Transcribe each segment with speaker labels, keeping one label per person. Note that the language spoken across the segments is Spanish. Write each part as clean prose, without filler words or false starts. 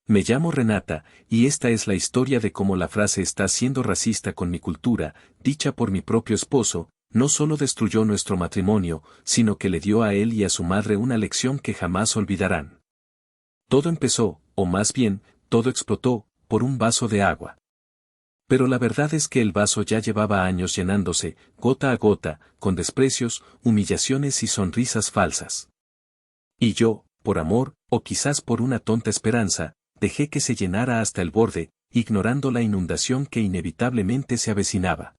Speaker 1: Me llamo Renata, y esta es la historia de cómo la frase está siendo racista con mi cultura, dicha por mi propio esposo, no solo destruyó nuestro matrimonio, sino que le dio a él y a su madre una lección que jamás olvidarán. Todo empezó, o más bien, todo explotó, por un vaso de agua. Pero la verdad es que el vaso ya llevaba años llenándose, gota a gota, con desprecios, humillaciones y sonrisas falsas. Y yo, por amor, o quizás por una tonta esperanza, dejé que se llenara hasta el borde, ignorando la inundación que inevitablemente se avecinaba.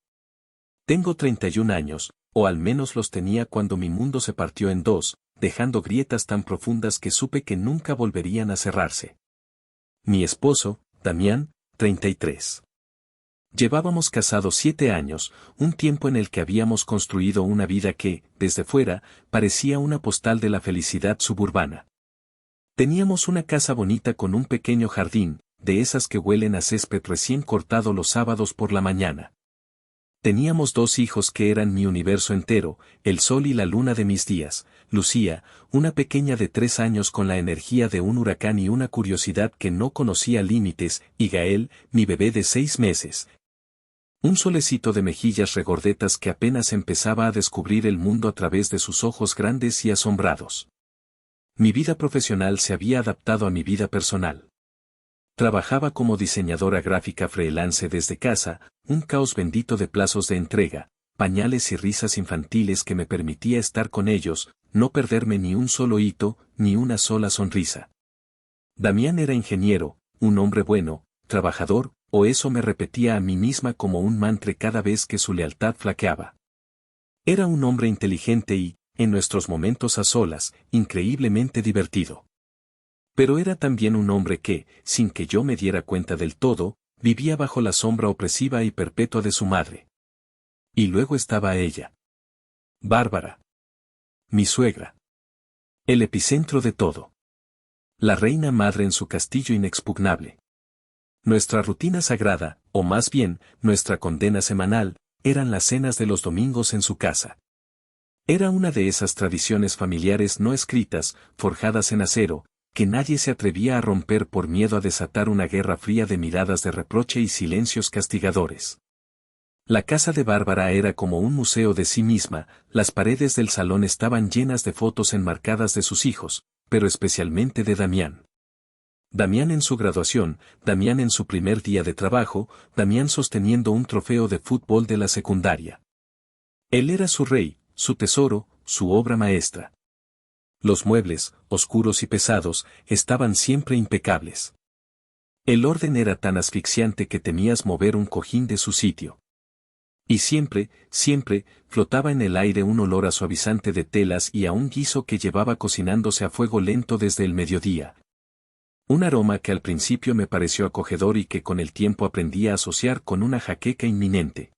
Speaker 1: Tengo 31 años, o al menos los tenía cuando mi mundo se partió en dos, dejando grietas tan profundas que supe que nunca volverían a cerrarse. Mi esposo, Damián, 33. Llevábamos casados 7 años, un tiempo en el que habíamos construido una vida que, desde fuera, parecía una postal de la felicidad suburbana. Teníamos una casa bonita con un pequeño jardín, de esas que huelen a césped recién cortado los sábados por la mañana. Teníamos 2 hijos que eran mi universo entero, el sol y la luna de mis días, Lucía, una pequeña de 3 años con la energía de un huracán y una curiosidad que no conocía límites, y Gael, mi bebé de 6 meses. Un solecito de mejillas regordetas que apenas empezaba a descubrir el mundo a través de sus ojos grandes y asombrados. Mi vida profesional se había adaptado a mi vida personal. Trabajaba como diseñadora gráfica freelance desde casa, un caos bendito de plazos de entrega, pañales y risas infantiles que me permitía estar con ellos, no perderme ni un solo hito, ni una sola sonrisa. Damián era ingeniero, un hombre bueno, trabajador, o eso me repetía a mí misma como un mantra cada vez que su lealtad flaqueaba. Era un hombre inteligente y, en nuestros momentos a solas, increíblemente divertido. Pero era también un hombre que, sin que yo me diera cuenta del todo, vivía bajo la sombra opresiva y perpetua de su madre. Y luego estaba ella. Bárbara. Mi suegra. El epicentro de todo. La reina madre en su castillo inexpugnable. Nuestra rutina sagrada, o más bien, nuestra condena semanal, eran las cenas de los domingos en su casa. Era una de esas tradiciones familiares no escritas, forjadas en acero, que nadie se atrevía a romper por miedo a desatar una guerra fría de miradas de reproche y silencios castigadores. La casa de Bárbara era como un museo de sí misma, las paredes del salón estaban llenas de fotos enmarcadas de sus hijos, pero especialmente de Damián. Damián en su graduación, Damián en su primer día de trabajo, Damián sosteniendo un trofeo de fútbol de la secundaria. Él era su rey, su tesoro, su obra maestra. Los muebles, oscuros y pesados, estaban siempre impecables. El orden era tan asfixiante que temías mover un cojín de su sitio. Y siempre, siempre, flotaba en el aire un olor a suavizante de telas y a un guiso que llevaba cocinándose a fuego lento desde el mediodía. Un aroma que al principio me pareció acogedor y que con el tiempo aprendí a asociar con una jaqueca inminente.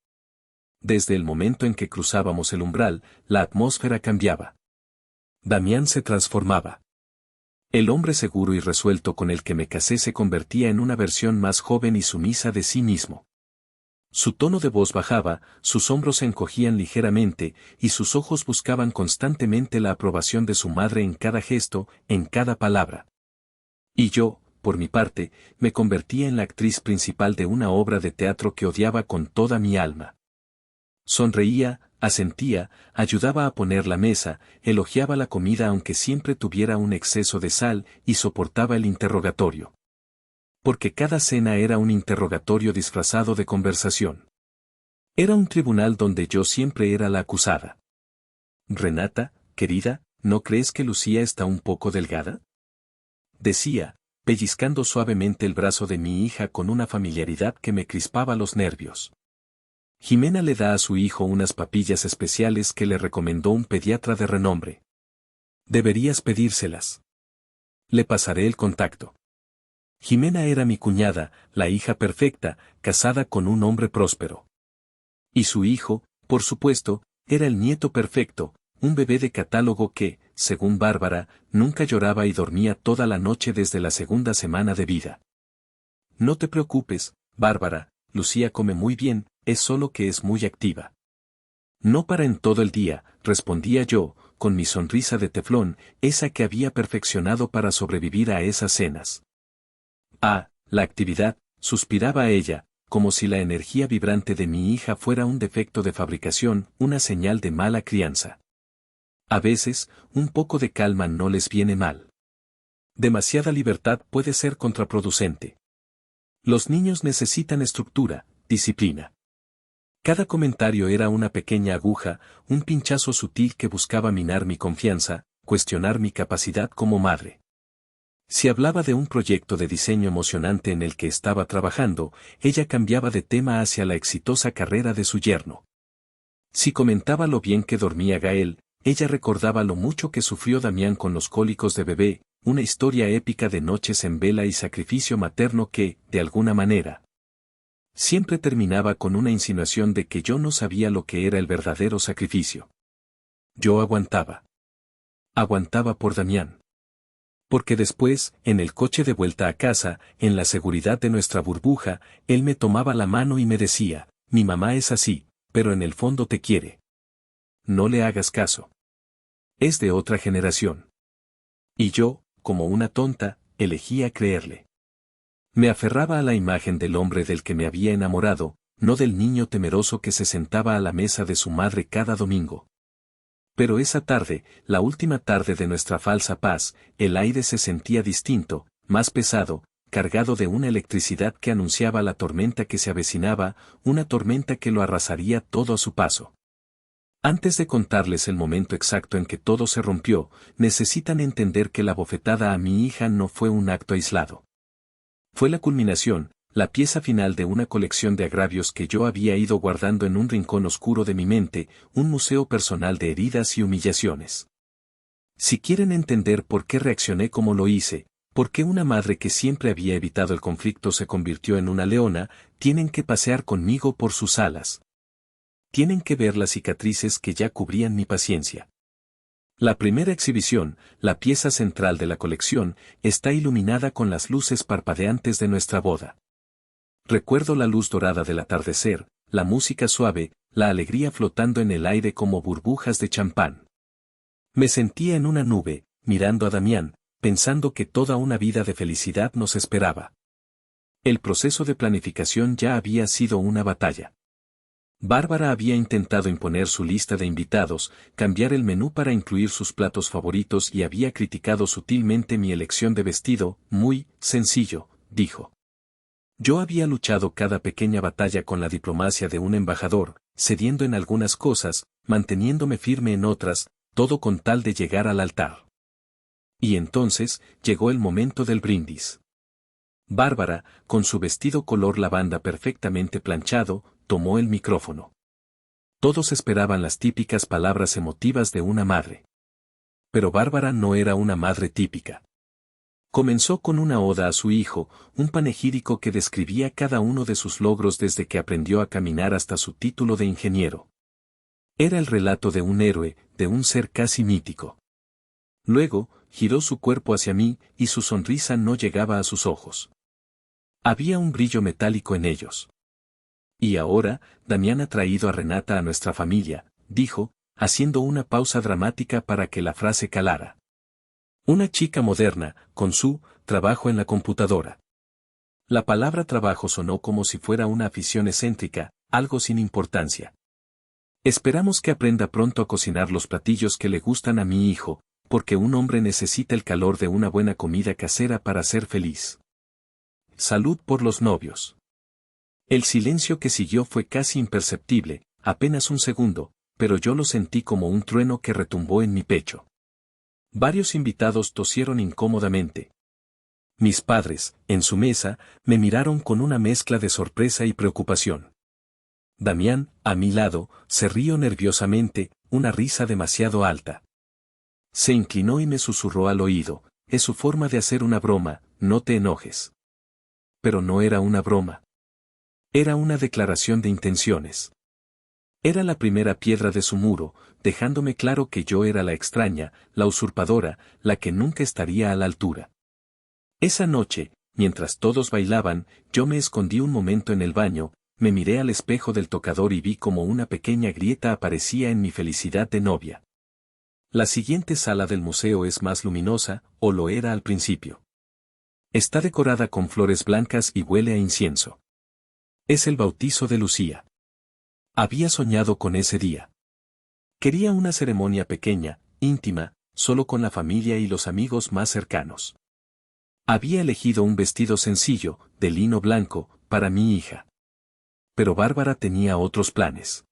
Speaker 1: Desde el momento en que cruzábamos el umbral, la atmósfera cambiaba. Damián se transformaba. El hombre seguro y resuelto con el que me casé se convertía en una versión más joven y sumisa de sí mismo. Su tono de voz bajaba, sus hombros se encogían ligeramente, y sus ojos buscaban constantemente la aprobación de su madre en cada gesto, en cada palabra. Y yo, por mi parte, me convertía en la actriz principal de una obra de teatro que odiaba con toda mi alma. Sonreía, asentía, ayudaba a poner la mesa, elogiaba la comida aunque siempre tuviera un exceso de sal, y soportaba el interrogatorio. Porque cada cena era un interrogatorio disfrazado de conversación. Era un tribunal donde yo siempre era la acusada. Renata, querida, ¿no crees que Lucía está un poco delgada? Decía, pellizcando suavemente el brazo de mi hija con una familiaridad que me crispaba los nervios. Jimena le da a su hijo unas papillas especiales que le recomendó un pediatra de renombre. Deberías pedírselas. Le pasaré el contacto. Jimena era mi cuñada, la hija perfecta, casada con un hombre próspero. Y su hijo, por supuesto, era el nieto perfecto, un bebé de catálogo que, según Bárbara, nunca lloraba y dormía toda la noche desde la segunda semana de vida. No te preocupes, Bárbara, Lucía come muy bien, es solo que es muy activa. No para en todo el día, respondía yo, con mi sonrisa de teflón, esa que había perfeccionado para sobrevivir a esas cenas. Ah, la actividad, suspiraba ella, como si la energía vibrante de mi hija fuera un defecto de fabricación, una señal de mala crianza. A veces, un poco de calma no les viene mal. Demasiada libertad puede ser contraproducente. Los niños necesitan estructura, disciplina. Cada comentario era una pequeña aguja, un pinchazo sutil que buscaba minar mi confianza, cuestionar mi capacidad como madre. Si hablaba de un proyecto de diseño emocionante en el que estaba trabajando, ella cambiaba de tema hacia la exitosa carrera de su yerno. Si comentaba lo bien que dormía Gael, ella recordaba lo mucho que sufrió Damián con los cólicos de bebé, una historia épica de noches en vela y sacrificio materno que, de alguna manera, siempre terminaba con una insinuación de que yo no sabía lo que era el verdadero sacrificio. Yo aguantaba. Aguantaba por Damián. Porque después, en el coche de vuelta a casa, en la seguridad de nuestra burbuja, él me tomaba la mano y me decía, mi mamá es así, pero en el fondo te quiere. No le hagas caso. Es de otra generación. Y yo, como una tonta, elegía creerle. Me aferraba a la imagen del hombre del que me había enamorado, no del niño temeroso que se sentaba a la mesa de su madre cada domingo. Pero esa tarde, la última tarde de nuestra falsa paz, el aire se sentía distinto, más pesado, cargado de una electricidad que anunciaba la tormenta que se avecinaba, una tormenta que lo arrasaría todo a su paso. Antes de contarles el momento exacto en que todo se rompió, necesitan entender que la bofetada a mi hija no fue un acto aislado. Fue la culminación, la pieza final de una colección de agravios que yo había ido guardando en un rincón oscuro de mi mente, un museo personal de heridas y humillaciones. Si quieren entender por qué reaccioné como lo hice, por qué una madre que siempre había evitado el conflicto se convirtió en una leona, tienen que pasear conmigo por sus alas. Tienen que ver las cicatrices que ya cubrían mi paciencia. La primera exhibición, la pieza central de la colección, está iluminada con las luces parpadeantes de nuestra boda. Recuerdo la luz dorada del atardecer, la música suave, la alegría flotando en el aire como burbujas de champán. Me sentía en una nube, mirando a Damián, pensando que toda una vida de felicidad nos esperaba. El proceso de planificación ya había sido una batalla. Bárbara había intentado imponer su lista de invitados, cambiar el menú para incluir sus platos favoritos y había criticado sutilmente mi elección de vestido, muy sencillo, dijo. Yo había luchado cada pequeña batalla con la diplomacia de un embajador, cediendo en algunas cosas, manteniéndome firme en otras, todo con tal de llegar al altar. Y entonces, llegó el momento del brindis. Bárbara, con su vestido color lavanda perfectamente planchado, tomó el micrófono. Todos esperaban las típicas palabras emotivas de una madre. Pero Bárbara no era una madre típica. Comenzó con una oda a su hijo, un panegírico que describía cada uno de sus logros desde que aprendió a caminar hasta su título de ingeniero. Era el relato de un héroe, de un ser casi mítico. Luego, giró su cuerpo hacia mí, y su sonrisa no llegaba a sus ojos. Había un brillo metálico en ellos. Y ahora, Damián ha traído a Renata a nuestra familia, dijo, haciendo una pausa dramática para que la frase calara. Una chica moderna, con su trabajo en la computadora. La palabra trabajo sonó como si fuera una afición excéntrica, algo sin importancia. Esperamos que aprenda pronto a cocinar los platillos que le gustan a mi hijo, porque un hombre necesita el calor de una buena comida casera para ser feliz. Salud por los novios. El silencio que siguió fue casi imperceptible, apenas un segundo, pero yo lo sentí como un trueno que retumbó en mi pecho. Varios invitados tosieron incómodamente. Mis padres, en su mesa, me miraron con una mezcla de sorpresa y preocupación. Damián, a mi lado, se rió nerviosamente, una risa demasiado alta. Se inclinó y me susurró al oído, es su forma de hacer una broma, no te enojes. Pero no era una broma. Era una declaración de intenciones. Era la primera piedra de su muro, dejándome claro que yo era la extraña, la usurpadora, la que nunca estaría a la altura. Esa noche, mientras todos bailaban, yo me escondí un momento en el baño, me miré al espejo del tocador y vi como una pequeña grieta aparecía en mi felicidad de novia. La siguiente sala del museo es más luminosa, o lo era al principio. Está decorada con flores blancas y huele a incienso. Es el bautizo de Lucía. Había soñado con ese día. Quería una ceremonia pequeña, íntima, solo con la familia y los amigos más cercanos. Había elegido un vestido sencillo, de lino blanco, para mi hija. Pero Bárbara tenía otros planes.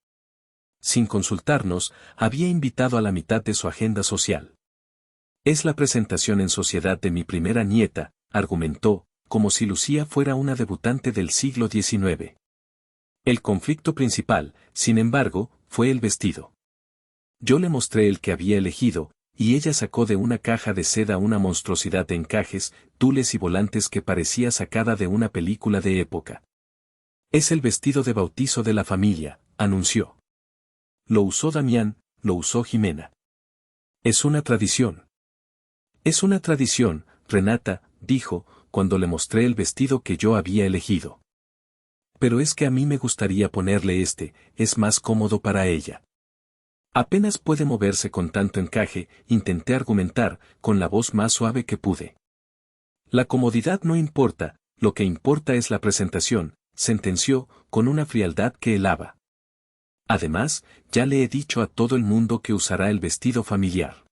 Speaker 1: Sin consultarnos, había invitado a la mitad de su agenda social. Es la presentación en sociedad de mi primera nieta, argumentó, como si Lucía fuera una debutante del siglo XIX. El conflicto principal, sin embargo, fue el vestido. Yo le mostré el que había elegido, y ella sacó de una caja de seda una monstruosidad de encajes, tules y volantes que parecía sacada de una película de época. Es el vestido de bautizo de la familia, anunció. Lo usó Damián, lo usó Jimena. Es una tradición. Es una tradición, Renata, dijo, cuando le mostré el vestido que yo había elegido. Pero es que a mí me gustaría ponerle este, es más cómodo para ella. Apenas puede moverse con tanto encaje, intenté argumentar, con la voz más suave que pude. La comodidad no importa, lo que importa es la presentación, sentenció, con una frialdad que helaba. Además, ya le he dicho a todo el mundo que usará el vestido familiar.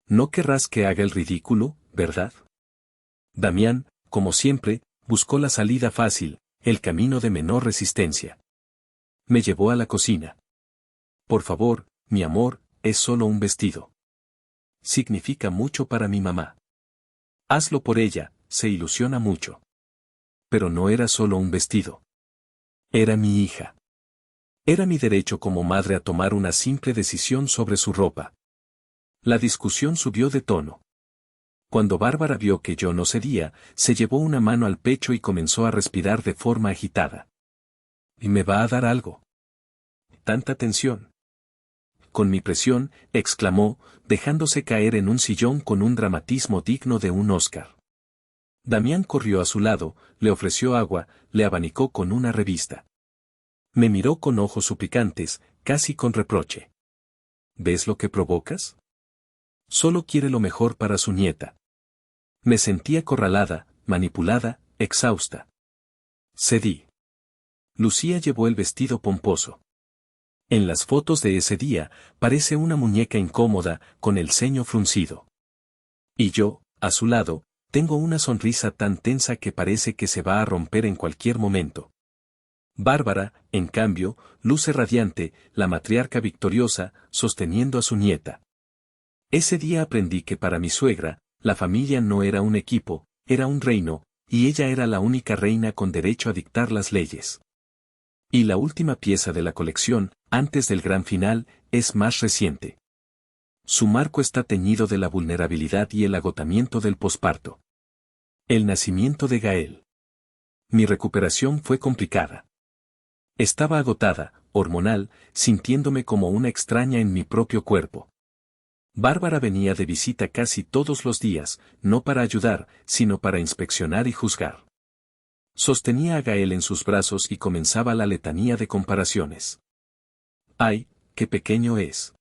Speaker 1: No querrás que haga el ridículo, ¿verdad? Damián, como siempre, buscó la salida fácil, el camino de menor resistencia. Me llevó a la cocina. Por favor, mi amor, es solo un vestido. Significa mucho para mi mamá. Hazlo por ella, se ilusiona mucho. Pero no era solo un vestido. Era mi hija. Era mi derecho como madre a tomar una simple decisión sobre su ropa. La discusión subió de tono. Cuando Bárbara vio que yo no cedía, se llevó una mano al pecho y comenzó a respirar de forma agitada. ¿Y me va a dar algo? Tanta tensión. Con mi presión, exclamó, dejándose caer en un sillón con un dramatismo digno de un Oscar. Damián corrió a su lado, le ofreció agua, le abanicó con una revista. Me miró con ojos suplicantes, casi con reproche. ¿Ves lo que provocas? Solo quiere lo mejor para su nieta. Me sentí acorralada, manipulada, exhausta. Cedí. Lucía llevó el vestido pomposo. En las fotos de ese día, parece una muñeca incómoda, con el ceño fruncido. Y yo, a su lado, tengo una sonrisa tan tensa que parece que se va a romper en cualquier momento. Bárbara, en cambio, luce radiante, la matriarca victoriosa, sosteniendo a su nieta. Ese día aprendí que para mi suegra, la familia no era un equipo, era un reino, y ella era la única reina con derecho a dictar las leyes. Y la última pieza de la colección, antes del gran final, es más reciente. Su marco está teñido de la vulnerabilidad y el agotamiento del posparto. El nacimiento de Gael. Mi recuperación fue complicada. Estaba agotada, hormonal, sintiéndome como una extraña en mi propio cuerpo. Bárbara venía de visita casi todos los días, no para ayudar, sino para inspeccionar y juzgar. Sostenía a Gael en sus brazos y comenzaba la letanía de comparaciones. ¡Ay, qué pequeño es!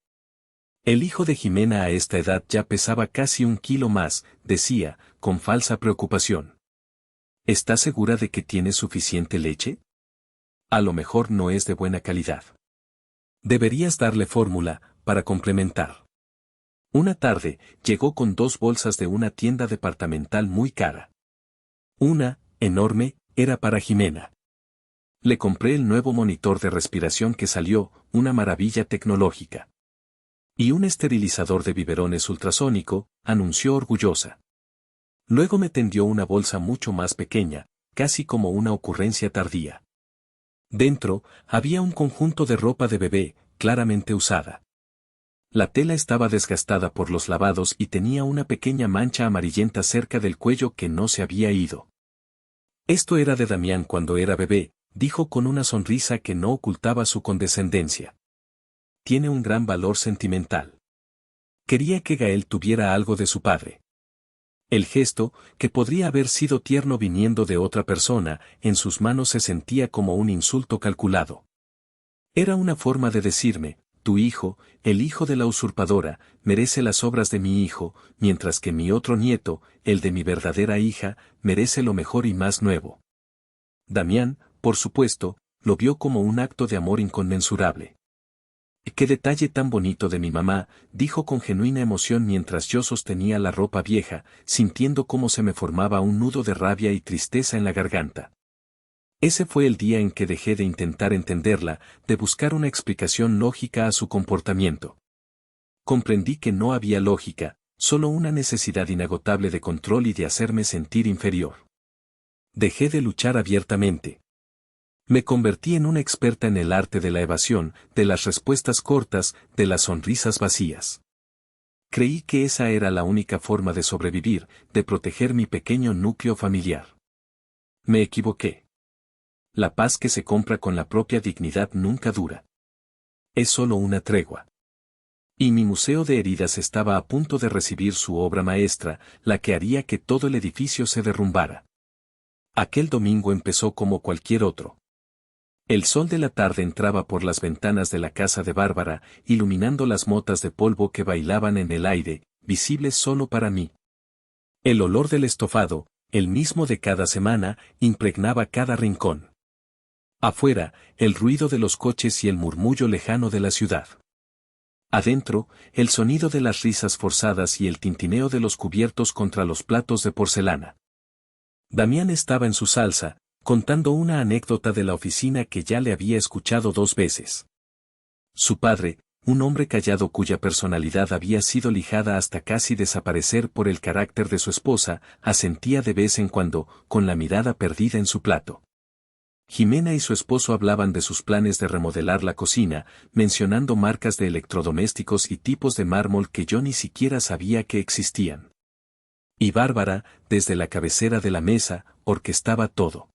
Speaker 1: El hijo de Jimena a esta edad ya pesaba casi 1 kilo más, decía, con falsa preocupación. ¿Estás segura de que tiene suficiente leche? A lo mejor no es de buena calidad. Deberías darle fórmula, para complementar. Una tarde, llegó con 2 bolsas de una tienda departamental muy cara. Una, enorme, era para Jimena. Le compré el nuevo monitor de respiración que salió, una maravilla tecnológica. Y un esterilizador de biberones ultrasónico, anunció orgullosa. Luego me tendió una bolsa mucho más pequeña, casi como una ocurrencia tardía. Dentro, había un conjunto de ropa de bebé, claramente usada. La tela estaba desgastada por los lavados y tenía una pequeña mancha amarillenta cerca del cuello que no se había ido. Esto era de Damián cuando era bebé, dijo con una sonrisa que no ocultaba su condescendencia. Tiene un gran valor sentimental. Quería que Gael tuviera algo de su padre. El gesto, que podría haber sido tierno viniendo de otra persona, en sus manos se sentía como un insulto calculado. Era una forma de decirme, tu hijo, el hijo de la usurpadora, merece las obras de mi hijo, mientras que mi otro nieto, el de mi verdadera hija, merece lo mejor y más nuevo. Damián, por supuesto, lo vio como un acto de amor inconmensurable. «¡Qué detalle tan bonito de mi mamá!», dijo con genuina emoción mientras yo sostenía la ropa vieja, sintiendo cómo se me formaba un nudo de rabia y tristeza en la garganta. Ese fue el día en que dejé de intentar entenderla, de buscar una explicación lógica a su comportamiento. Comprendí que no había lógica, solo una necesidad inagotable de control y de hacerme sentir inferior. Dejé de luchar abiertamente. Me convertí en una experta en el arte de la evasión, de las respuestas cortas, de las sonrisas vacías. Creí que esa era la única forma de sobrevivir, de proteger mi pequeño núcleo familiar. Me equivoqué. La paz que se compra con la propia dignidad nunca dura. Es solo una tregua. Y mi museo de heridas estaba a punto de recibir su obra maestra, la que haría que todo el edificio se derrumbara. Aquel domingo empezó como cualquier otro. El sol de la tarde entraba por las ventanas de la casa de Bárbara, iluminando las motas de polvo que bailaban en el aire, visibles solo para mí. El olor del estofado, el mismo de cada semana, impregnaba cada rincón. Afuera, el ruido de los coches y el murmullo lejano de la ciudad. Adentro, el sonido de las risas forzadas y el tintineo de los cubiertos contra los platos de porcelana. Damián estaba en su salsa, contando una anécdota de la oficina que ya le había escuchado 2 veces. Su padre, un hombre callado cuya personalidad había sido lijada hasta casi desaparecer por el carácter de su esposa, asentía de vez en cuando, con la mirada perdida en su plato. Jimena y su esposo hablaban de sus planes de remodelar la cocina, mencionando marcas de electrodomésticos y tipos de mármol que yo ni siquiera sabía que existían. Y Bárbara, desde la cabecera de la mesa, orquestaba todo.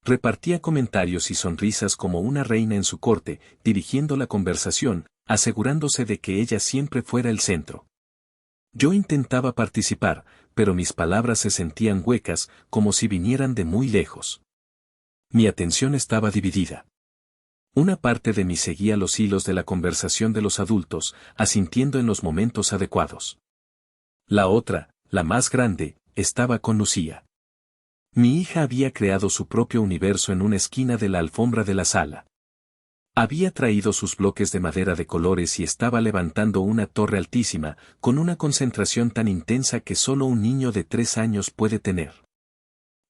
Speaker 1: Repartía comentarios y sonrisas como una reina en su corte, dirigiendo la conversación, asegurándose de que ella siempre fuera el centro. Yo intentaba participar, pero mis palabras se sentían huecas, como si vinieran de muy lejos. Mi atención estaba dividida. Una parte de mí seguía los hilos de la conversación de los adultos, asintiendo en los momentos adecuados. La otra, la más grande, estaba con Lucía. Mi hija había creado su propio universo en una esquina de la alfombra de la sala. Había traído sus bloques de madera de colores y estaba levantando una torre altísima, con una concentración tan intensa que solo un niño de 3 años puede tener.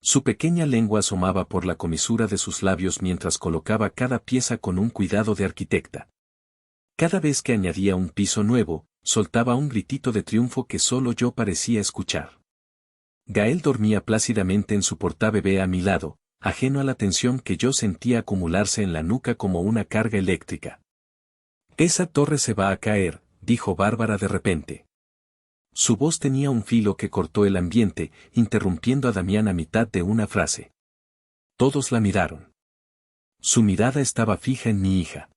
Speaker 1: Su pequeña lengua asomaba por la comisura de sus labios mientras colocaba cada pieza con un cuidado de arquitecta. Cada vez que añadía un piso nuevo, soltaba un gritito de triunfo que solo yo parecía escuchar. Gael dormía plácidamente en su portabebé a mi lado, ajeno a la tensión que yo sentía acumularse en la nuca como una carga eléctrica. «Esa torre se va a caer», dijo Bárbara de repente. Su voz tenía un filo que cortó el ambiente, interrumpiendo a Damián a mitad de una frase. Todos la miraron. Su mirada estaba fija en mi hija.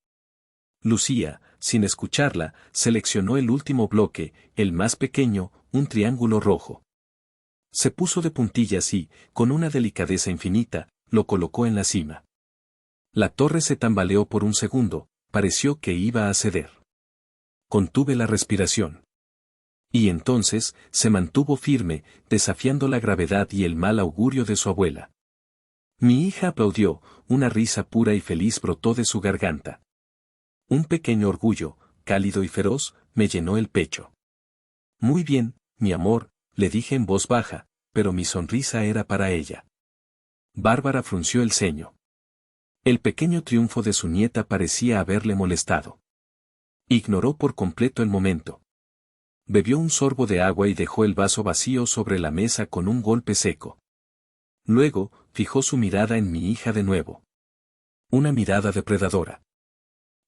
Speaker 1: Lucía, sin escucharla, seleccionó el último bloque, el más pequeño, un triángulo rojo. Se puso de puntillas y, con una delicadeza infinita, lo colocó en la cima. La torre se tambaleó por un segundo, pareció que iba a ceder. Contuve la respiración. Y entonces, se mantuvo firme, desafiando la gravedad y el mal augurio de su abuela. Mi hija aplaudió, una risa pura y feliz brotó de su garganta. Un pequeño orgullo, cálido y feroz, me llenó el pecho. «Muy bien, mi amor», le dije en voz baja, pero mi sonrisa era para ella. Bárbara frunció el ceño. El pequeño triunfo de su nieta parecía haberle molestado. Ignoró por completo el momento. Bebió un sorbo de agua y dejó el vaso vacío sobre la mesa con un golpe seco. Luego, fijó su mirada en mi hija de nuevo. Una mirada depredadora.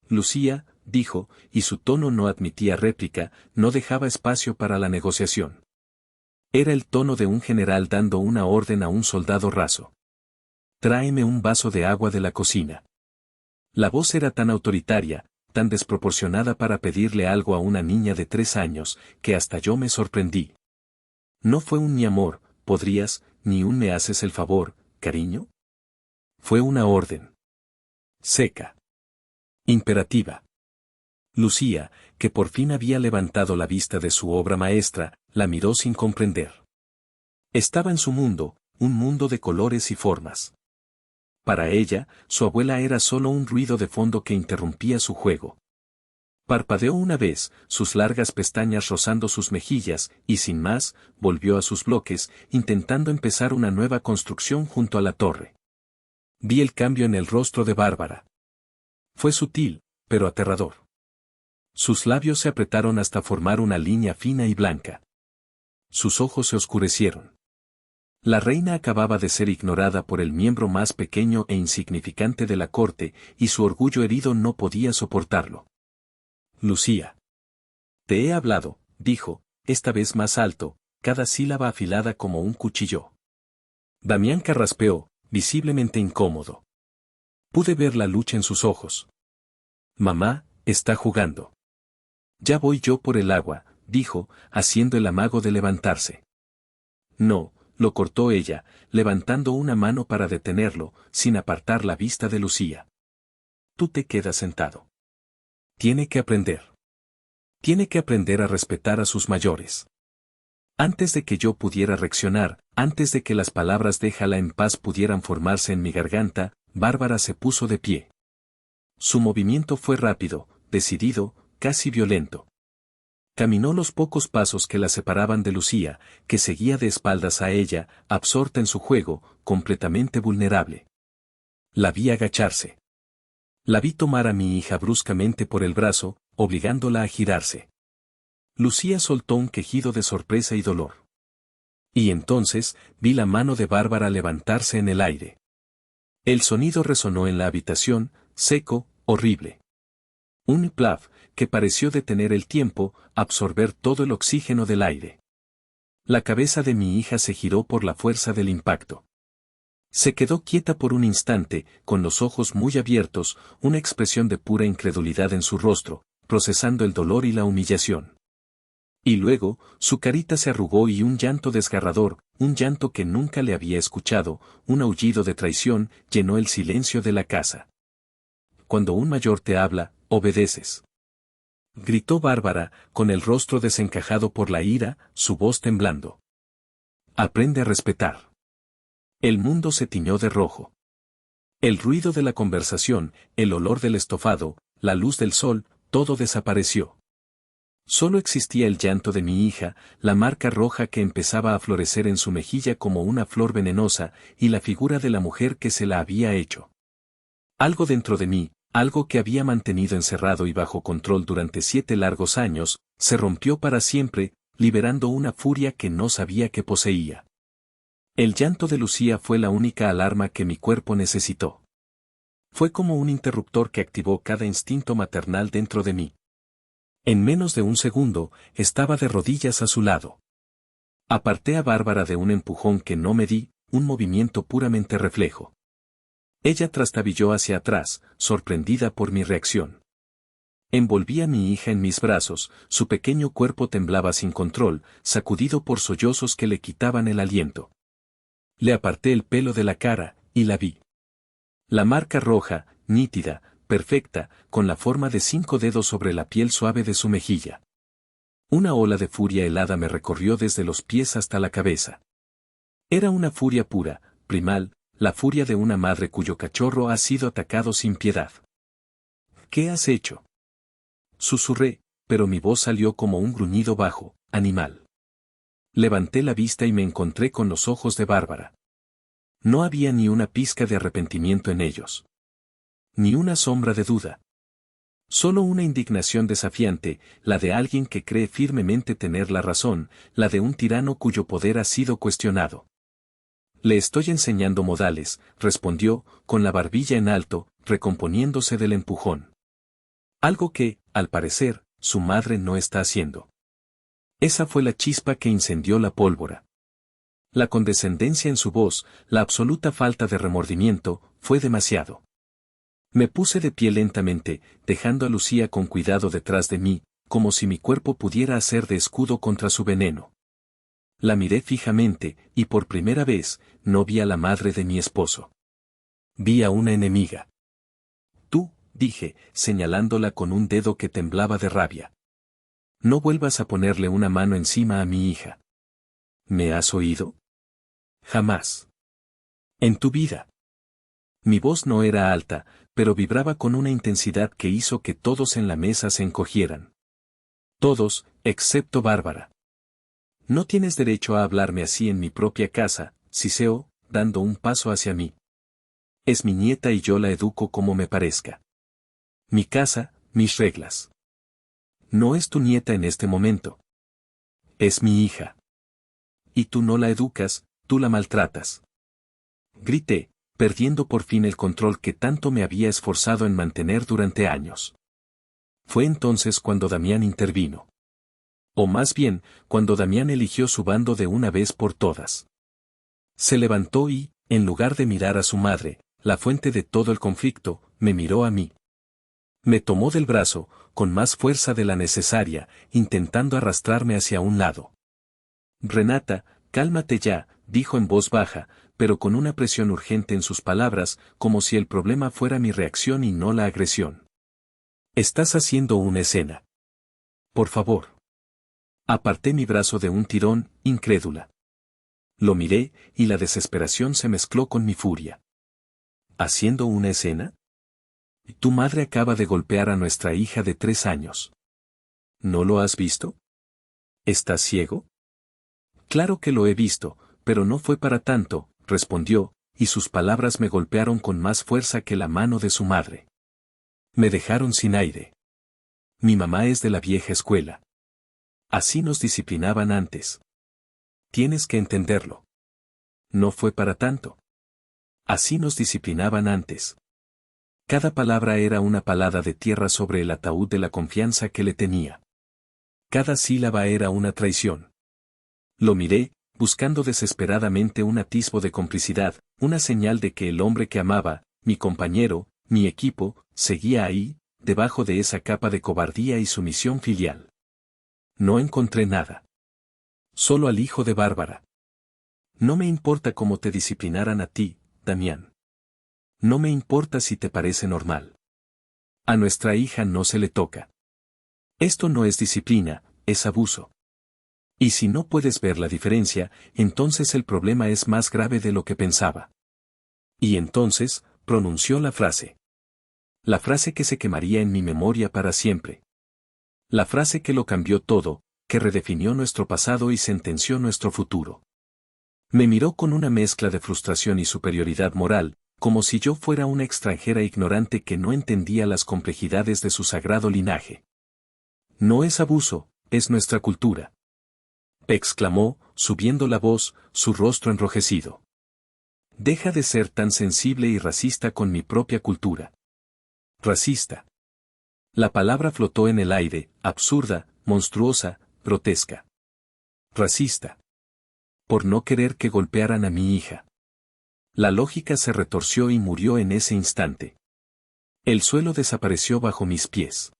Speaker 1: «Lucía», dijo, y su tono no admitía réplica, no dejaba espacio para la negociación. Era el tono de un general dando una orden a un soldado raso. «Tráeme un vaso de agua de la cocina». La voz era tan autoritaria, tan desproporcionada para pedirle algo a una niña de 3 años, que hasta yo me sorprendí. No fue un «mi amor, podrías», ni un «me haces el favor, cariño». Fue una orden. Seca. Imperativa. Lucía, que por fin había levantado la vista de su obra maestra, la miró sin comprender. Estaba en su mundo, un mundo de colores y formas. Para ella, su abuela era solo un ruido de fondo que interrumpía su juego. Parpadeó una vez, sus largas pestañas rozando sus mejillas, y sin más, volvió a sus bloques, intentando empezar una nueva construcción junto a la torre. Vi el cambio en el rostro de Bárbara. Fue sutil, pero aterrador. Sus labios se apretaron hasta formar una línea fina y blanca. Sus ojos se oscurecieron. La reina acababa de ser ignorada por el miembro más pequeño e insignificante de la corte, y su orgullo herido no podía soportarlo. Lucía. Te he hablado, dijo, esta vez más alto, cada sílaba afilada como un cuchillo. Damián carraspeó, visiblemente incómodo. Pude ver la lucha en sus ojos. Mamá, está jugando. Ya voy yo por el agua, dijo, haciendo el amago de levantarse. No, lo cortó ella, levantando una mano para detenerlo, sin apartar la vista de Lucía. Tú te quedas sentado. Tiene que aprender. Tiene que aprender a respetar a sus mayores. Antes de que yo pudiera reaccionar, antes de que las palabras déjala en paz pudieran formarse en mi garganta, Bárbara se puso de pie. Su movimiento fue rápido, decidido, casi violento. Caminó los pocos pasos que la separaban de Lucía, que seguía de espaldas a ella, absorta en su juego, completamente vulnerable. La vi agacharse. La vi tomar a mi hija bruscamente por el brazo, obligándola a girarse. Lucía soltó un quejido de sorpresa y dolor. Y entonces, vi la mano de Bárbara levantarse en el aire. El sonido resonó en la habitación, seco, horrible. Un plaf, que pareció detener el tiempo, absorber todo el oxígeno del aire. La cabeza de mi hija se giró por la fuerza del impacto. Se quedó quieta por un instante, con los ojos muy abiertos, una expresión de pura incredulidad en su rostro, procesando el dolor y la humillación. Y luego, su carita se arrugó y un llanto desgarrador, un llanto que nunca le había escuchado, un aullido de traición, llenó el silencio de la casa. Cuando un mayor te habla, obedeces. Gritó Bárbara, con el rostro desencajado por la ira, su voz temblando. Aprende a respetar. El mundo se tiñó de rojo. El ruido de la conversación, el olor del estofado, la luz del sol, todo desapareció. Solo existía el llanto de mi hija, la marca roja que empezaba a florecer en su mejilla como una flor venenosa, y la figura de la mujer que se la había hecho. Algo dentro de mí, algo que había mantenido encerrado y bajo control durante 7 largos años, se rompió para siempre, liberando una furia que no sabía que poseía. El llanto de Lucía fue la única alarma que mi cuerpo necesitó. Fue como un interruptor que activó cada instinto maternal dentro de mí. En menos de un segundo, estaba de rodillas a su lado. Aparté a Bárbara de un empujón que no me di, un movimiento puramente reflejo. Ella trastabilló hacia atrás, sorprendida por mi reacción. Envolví a mi hija en mis brazos, su pequeño cuerpo temblaba sin control, sacudido por sollozos que le quitaban el aliento. Le aparté el pelo de la cara, y la vi. La marca roja, nítida, perfecta, con la forma de 5 dedos sobre la piel suave de su mejilla. Una ola de furia helada me recorrió desde los pies hasta la cabeza. Era una furia pura, primal, la furia de una madre cuyo cachorro ha sido atacado sin piedad. ¿Qué has hecho? Susurré, pero mi voz salió como un gruñido bajo, animal. Levanté la vista y me encontré con los ojos de Bárbara. No había ni una pizca de arrepentimiento en ellos. Ni una sombra de duda. Solo una indignación desafiante, la de alguien que cree firmemente tener la razón, la de un tirano cuyo poder ha sido cuestionado. Le estoy enseñando modales, respondió, con la barbilla en alto, recomponiéndose del empujón. Algo que, al parecer, su madre no está haciendo. Esa fue la chispa que incendió la pólvora. La condescendencia en su voz, la absoluta falta de remordimiento, fue demasiado. Me puse de pie lentamente, dejando a Lucía con cuidado detrás de mí, como si mi cuerpo pudiera hacer de escudo contra su veneno. La miré fijamente, y por primera vez, no vi a la madre de mi esposo. Vi a una enemiga. Tú, dije, señalándola con un dedo que temblaba de rabia. No vuelvas a ponerle una mano encima a mi hija. ¿Me has oído? Jamás. En tu vida. Mi voz no era alta, pero vibraba con una intensidad que hizo que todos en la mesa se encogieran. Todos, excepto Bárbara. No tienes derecho a hablarme así en mi propia casa, siseó, dando un paso hacia mí. Es mi nieta y yo la educo como me parezca. Mi casa, mis reglas. No es tu nieta en este momento. Es mi hija. Y tú no la educas, tú la maltratas. Grité, perdiendo por fin el control que tanto me había esforzado en mantener durante años. Fue entonces cuando Damián intervino. O más bien, cuando Damián eligió su bando de una vez por todas. Se levantó y, en lugar de mirar a su madre, la fuente de todo el conflicto, me miró a mí. Me tomó del brazo, con más fuerza de la necesaria, intentando arrastrarme hacia un lado. Renata, cálmate ya, dijo en voz baja, pero con una presión urgente en sus palabras, como si el problema fuera mi reacción y no la agresión. Estás haciendo una escena. Por favor. Aparté mi brazo de un tirón, incrédula. Lo miré, y la desesperación se mezcló con mi furia. ¿Haciendo una escena? Tu madre acaba de golpear a nuestra hija de 3 años. ¿No lo has visto? ¿Estás ciego? Claro que lo he visto, pero no fue para tanto, respondió, y sus palabras me golpearon con más fuerza que la mano de su madre. Me dejaron sin aire. Mi mamá es de la vieja escuela. Así nos disciplinaban antes. Tienes que entenderlo. No fue para tanto. Así nos disciplinaban antes. Cada palabra era una palada de tierra sobre el ataúd de la confianza que le tenía. Cada sílaba era una traición. Lo miré, buscando desesperadamente un atisbo de complicidad, una señal de que el hombre que amaba, mi compañero, mi equipo, seguía ahí, debajo de esa capa de cobardía y sumisión filial. No encontré nada. Solo al hijo de Bárbara. No me importa cómo te disciplinaran a ti, Damián. No me importa si te parece normal. A nuestra hija no se le toca. Esto no es disciplina, es abuso. Y si no puedes ver la diferencia, entonces el problema es más grave de lo que pensaba. Y entonces, pronunció la frase. La frase que se quemaría en mi memoria para siempre. La frase que lo cambió todo, que redefinió nuestro pasado y sentenció nuestro futuro. Me miró con una mezcla de frustración y superioridad moral, como si yo fuera una extranjera ignorante que no entendía las complejidades de su sagrado linaje. No es abuso, es nuestra cultura. Exclamó, subiendo la voz, su rostro enrojecido. Deja de ser tan sensible y racista con mi propia cultura. Racista. La palabra flotó en el aire, absurda, monstruosa, grotesca. Racista. Por no querer que golpearan a mi hija. La lógica se retorció y murió en ese instante. El suelo desapareció bajo mis pies.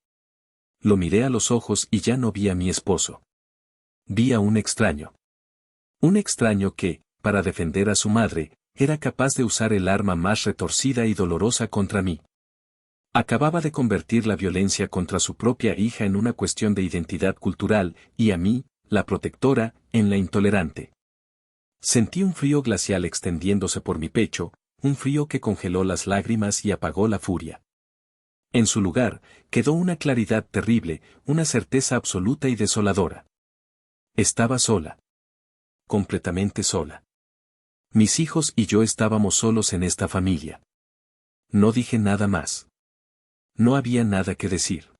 Speaker 1: Lo miré a los ojos y ya no vi a mi esposo. Vi a un extraño. Un extraño que, para defender a su madre, era capaz de usar el arma más retorcida y dolorosa contra mí. Acababa de convertir la violencia contra su propia hija en una cuestión de identidad cultural, y a mí, la protectora, en la intolerante. Sentí un frío glacial extendiéndose por mi pecho, un frío que congeló las lágrimas y apagó la furia. En su lugar, quedó una claridad terrible, una certeza absoluta y desoladora. Estaba sola. Completamente sola. Mis hijos y yo estábamos solos en esta familia. No dije nada más. No había nada que decir.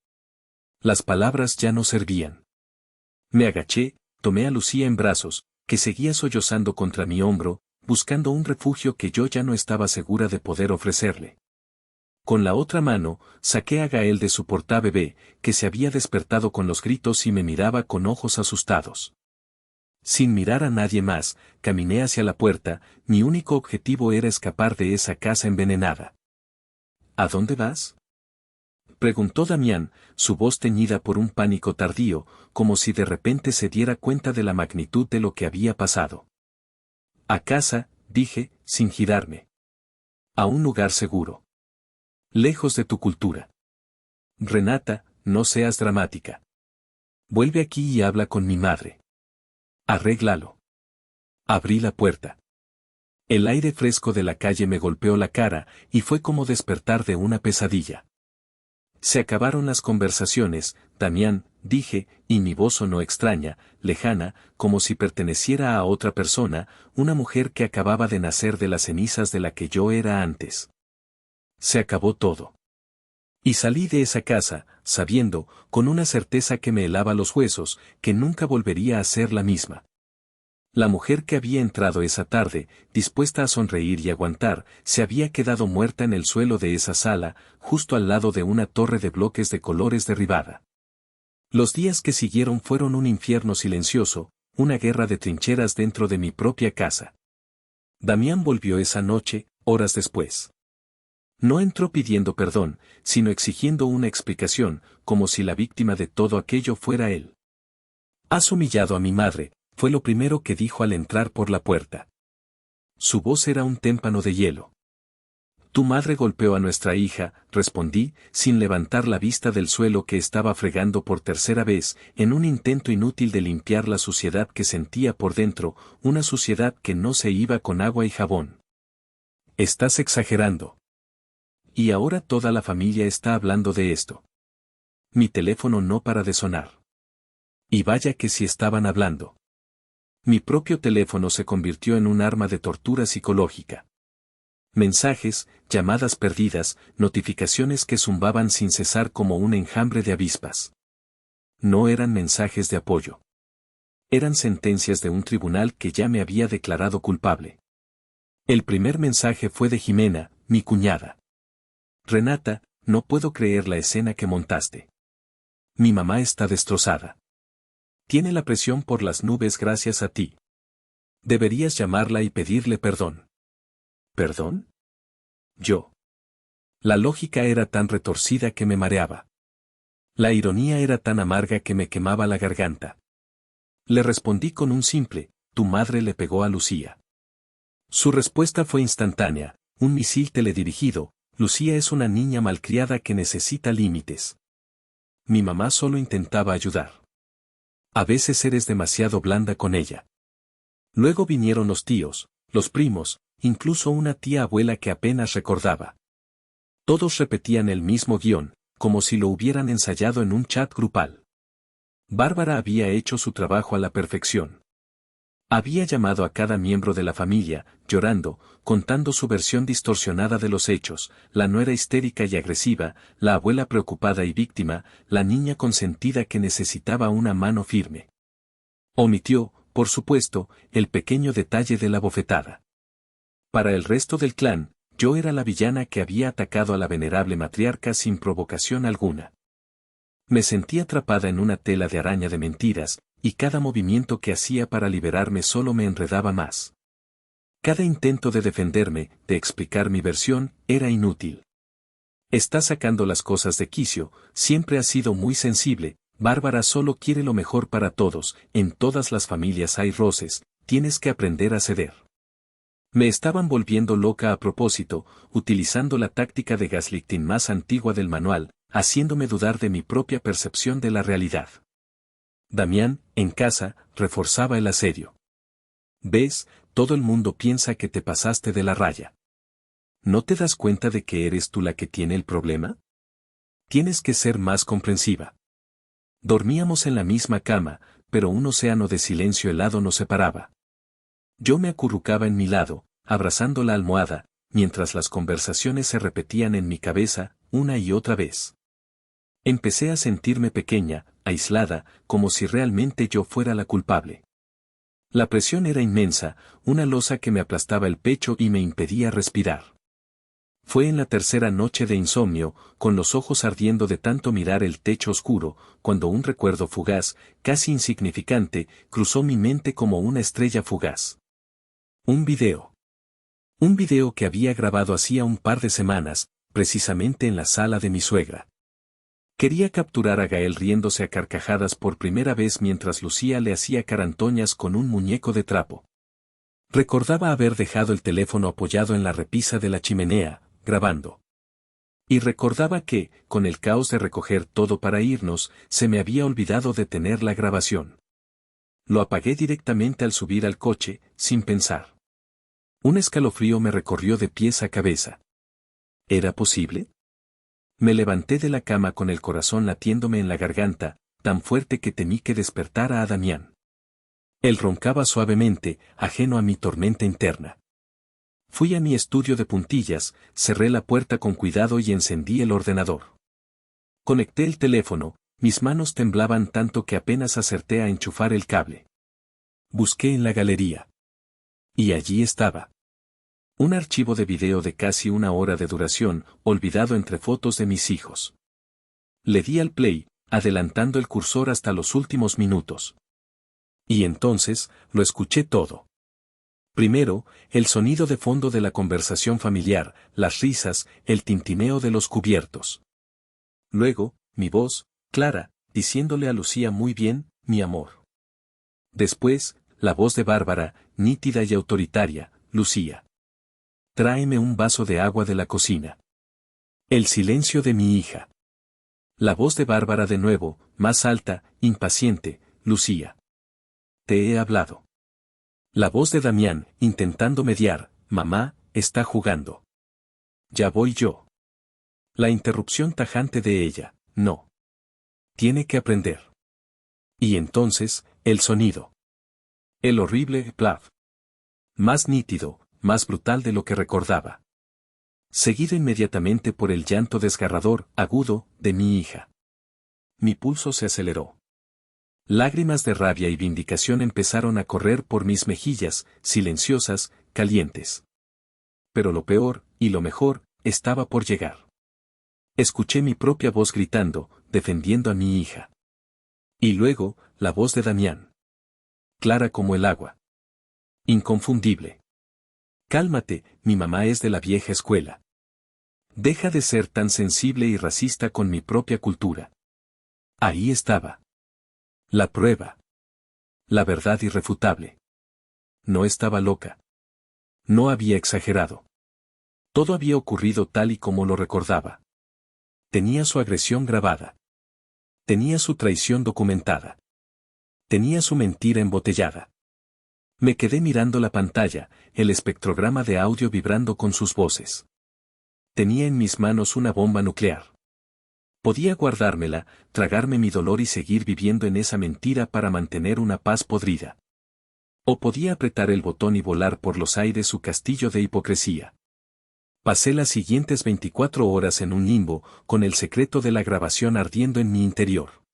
Speaker 1: Las palabras ya no servían. Me agaché, tomé a Lucía en brazos, que seguía sollozando contra mi hombro, buscando un refugio que yo ya no estaba segura de poder ofrecerle. Con la otra mano, saqué a Gael de su portabebé, que se había despertado con los gritos y me miraba con ojos asustados. Sin mirar a nadie más, caminé hacia la puerta, mi único objetivo era escapar de esa casa envenenada. ¿A dónde vas?, preguntó Damián, su voz teñida por un pánico tardío, como si de repente se diera cuenta de la magnitud de lo que había pasado. A casa, dije, sin girarme. A un lugar seguro. Lejos de tu cultura. Renata, no seas dramática. Vuelve aquí y habla con mi madre. Arréglalo. Abrí la puerta. El aire fresco de la calle me golpeó la cara, y fue como despertar de una pesadilla. Se acabaron las conversaciones, Damián, dije, y mi voz sonó extraña, lejana, como si perteneciera a otra persona, una mujer que acababa de nacer de las cenizas de la que yo era antes. Se acabó todo. Y salí de esa casa, sabiendo, con una certeza que me helaba los huesos, que nunca volvería a ser la misma. La mujer que había entrado esa tarde, dispuesta a sonreír y aguantar, se había quedado muerta en el suelo de esa sala, justo al lado de una torre de bloques de colores derribada. Los días que siguieron fueron un infierno silencioso, una guerra de trincheras dentro de mi propia casa. Damián volvió esa noche, horas después. No entró pidiendo perdón, sino exigiendo una explicación, como si la víctima de todo aquello fuera él. «Has humillado a mi madre», fue lo primero que dijo al entrar por la puerta. Su voz era un témpano de hielo. «Tu madre golpeó a nuestra hija», respondí, sin levantar la vista del suelo que estaba fregando por tercera vez, en un intento inútil de limpiar la suciedad que sentía por dentro, una suciedad que no se iba con agua y jabón. «Estás exagerando. Y ahora toda la familia está hablando de esto». Mi teléfono no para de sonar. Y vaya que sí estaban hablando. Mi propio teléfono se convirtió en un arma de tortura psicológica. Mensajes, llamadas perdidas, notificaciones que zumbaban sin cesar como un enjambre de avispas. No eran mensajes de apoyo. Eran sentencias de un tribunal que ya me había declarado culpable. El primer mensaje fue de Jimena, mi cuñada. «Renata, no puedo creer la escena que montaste. Mi mamá está destrozada. Tiene la presión por las nubes gracias a ti. Deberías llamarla y pedirle perdón». ¿Perdón? Yo. La lógica era tan retorcida que me mareaba. La ironía era tan amarga que me quemaba la garganta. Le respondí con un simple: «Tu madre le pegó a Lucía». Su respuesta fue instantánea, un misil teledirigido: «Lucía es una niña malcriada que necesita límites». Mi mamá solo intentaba ayudar. «A veces eres demasiado blanda con ella». Luego vinieron los tíos, los primos, incluso una tía abuela que apenas recordaba. Todos repetían el mismo guión, como si lo hubieran ensayado en un chat grupal. Bárbara había hecho su trabajo a la perfección. Había llamado a cada miembro de la familia, llorando, contando su versión distorsionada de los hechos: la nuera histérica y agresiva, la abuela preocupada y víctima, la niña consentida que necesitaba una mano firme. Omitió, por supuesto, el pequeño detalle de la bofetada. Para el resto del clan, yo era la villana que había atacado a la venerable matriarca sin provocación alguna. Me sentí atrapada en una tela de araña de mentiras, y cada movimiento que hacía para liberarme solo me enredaba más. Cada intento de defenderme, de explicar mi versión, era inútil. «Estás sacando las cosas de quicio, siempre has sido muy sensible, Bárbara solo quiere lo mejor para todos, en todas las familias hay roces, tienes que aprender a ceder». Me estaban volviendo loca a propósito, utilizando la táctica de gaslighting más antigua del manual, haciéndome dudar de mi propia percepción de la realidad. Damián, en casa, reforzaba el asedio. «¿Ves? Todo el mundo piensa que te pasaste de la raya. ¿No te das cuenta de que eres tú la que tiene el problema? Tienes que ser más comprensiva». Dormíamos en la misma cama, pero un océano de silencio helado nos separaba. Yo me acurrucaba en mi lado, abrazando la almohada, mientras las conversaciones se repetían en mi cabeza, una y otra vez. Empecé a sentirme pequeña, aislada, como si realmente yo fuera la culpable. La presión era inmensa, una losa que me aplastaba el pecho y me impedía respirar. Fue en la tercera noche de insomnio, con los ojos ardiendo de tanto mirar el techo oscuro, cuando un recuerdo fugaz, casi insignificante, cruzó mi mente como una estrella fugaz. Un video. Un video que había grabado hacía un par de semanas, precisamente en la sala de mi suegra. Quería capturar a Gael riéndose a carcajadas por primera vez mientras Lucía le hacía carantoñas con un muñeco de trapo. Recordaba haber dejado el teléfono apoyado en la repisa de la chimenea, grabando. Y recordaba que, con el caos de recoger todo para irnos, se me había olvidado detener la grabación. Lo apagué directamente al subir al coche, sin pensar. Un escalofrío me recorrió de pies a cabeza. ¿Era posible? Me levanté de la cama con el corazón latiéndome en la garganta, tan fuerte que temí que despertara a Damián. Él roncaba suavemente, ajeno a mi tormenta interna. Fui a mi estudio de puntillas, cerré la puerta con cuidado y encendí el ordenador. Conecté el teléfono, mis manos temblaban tanto que apenas acerté a enchufar el cable. Busqué en la galería. Y allí estaba. Un archivo de video de casi 1 hora de duración, olvidado entre fotos de mis hijos. Le di al play, adelantando el cursor hasta los últimos minutos. Y entonces, lo escuché todo. Primero, el sonido de fondo de la conversación familiar, las risas, el tintineo de los cubiertos. Luego, mi voz, clara, diciéndole a Lucía muy bien, mi amor. Después, la voz de Bárbara, nítida y autoritaria, Lucía. Tráeme un vaso de agua de la cocina. El silencio de mi hija. La voz de Bárbara de nuevo, más alta, impaciente, Lucía. Te he hablado. La voz de Damián, intentando mediar, mamá, está jugando. Ya voy yo. La interrupción tajante de ella, no. Tiene que aprender. Y entonces, el sonido. El horrible plav. Más nítido, más brutal de lo que recordaba. Seguido inmediatamente por el llanto desgarrador, agudo, de mi hija. Mi pulso se aceleró. Lágrimas de rabia y vindicación empezaron a correr por mis mejillas, silenciosas, calientes. Pero lo peor, y lo mejor, estaba por llegar. Escuché mi propia voz gritando, defendiendo a mi hija. Y luego, la voz de Damián. Clara como el agua. Inconfundible. Cálmate, mi mamá es de la vieja escuela. Deja de ser tan sensible y racista con mi propia cultura. Ahí estaba. La prueba. La verdad irrefutable. No estaba loca. No había exagerado. Todo había ocurrido tal y como lo recordaba. Tenía su agresión grabada. Tenía su traición documentada. Tenía su mentira embotellada. Me quedé mirando la pantalla, el espectrograma de audio vibrando con sus voces. Tenía en mis manos una bomba nuclear. Podía guardármela, tragarme mi dolor y seguir viviendo en esa mentira para mantener una paz podrida. O podía apretar el botón y volar por los aires su castillo de hipocresía. Pasé las siguientes 24 horas en un limbo, con el secreto de la grabación ardiendo en mi interior.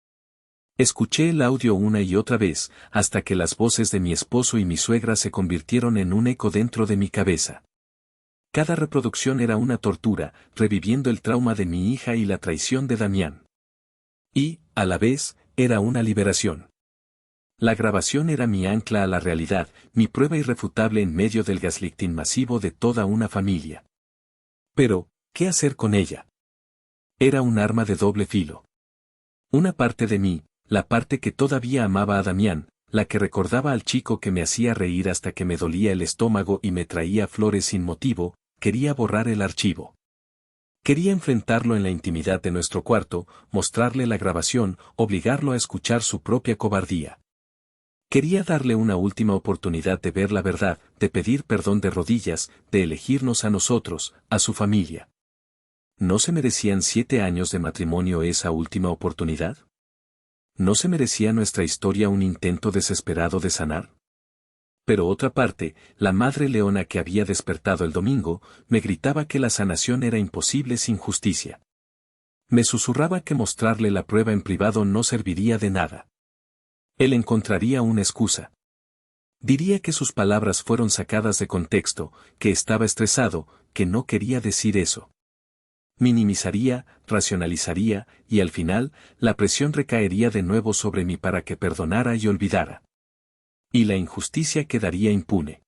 Speaker 1: Escuché el audio una y otra vez, hasta que las voces de mi esposo y mi suegra se convirtieron en un eco dentro de mi cabeza. Cada reproducción era una tortura, reviviendo el trauma de mi hija y la traición de Damián. Y, a la vez, era una liberación. La grabación era mi ancla a la realidad, mi prueba irrefutable en medio del gaslighting masivo de toda una familia. Pero, ¿qué hacer con ella? Era un arma de doble filo. Una parte de mí, la parte que todavía amaba a Damián, la que recordaba al chico que me hacía reír hasta que me dolía el estómago y me traía flores sin motivo, quería borrar el archivo. Quería enfrentarlo en la intimidad de nuestro cuarto, mostrarle la grabación, obligarlo a escuchar su propia cobardía. Quería darle una última oportunidad de ver la verdad, de pedir perdón de rodillas, de elegirnos a nosotros, a su familia. ¿No se merecían 7 años de matrimonio esa última oportunidad? ¿No se merecía nuestra historia un intento desesperado de sanar? Pero otra parte, la madre leona que había despertado el domingo, me gritaba que la sanación era imposible sin justicia. Me susurraba que mostrarle la prueba en privado no serviría de nada. Él encontraría una excusa. Diría que sus palabras fueron sacadas de contexto, que estaba estresado, que no quería decir eso. Minimizaría, racionalizaría, y al final, la presión recaería de nuevo sobre mí para que perdonara y olvidara. Y la injusticia quedaría impune.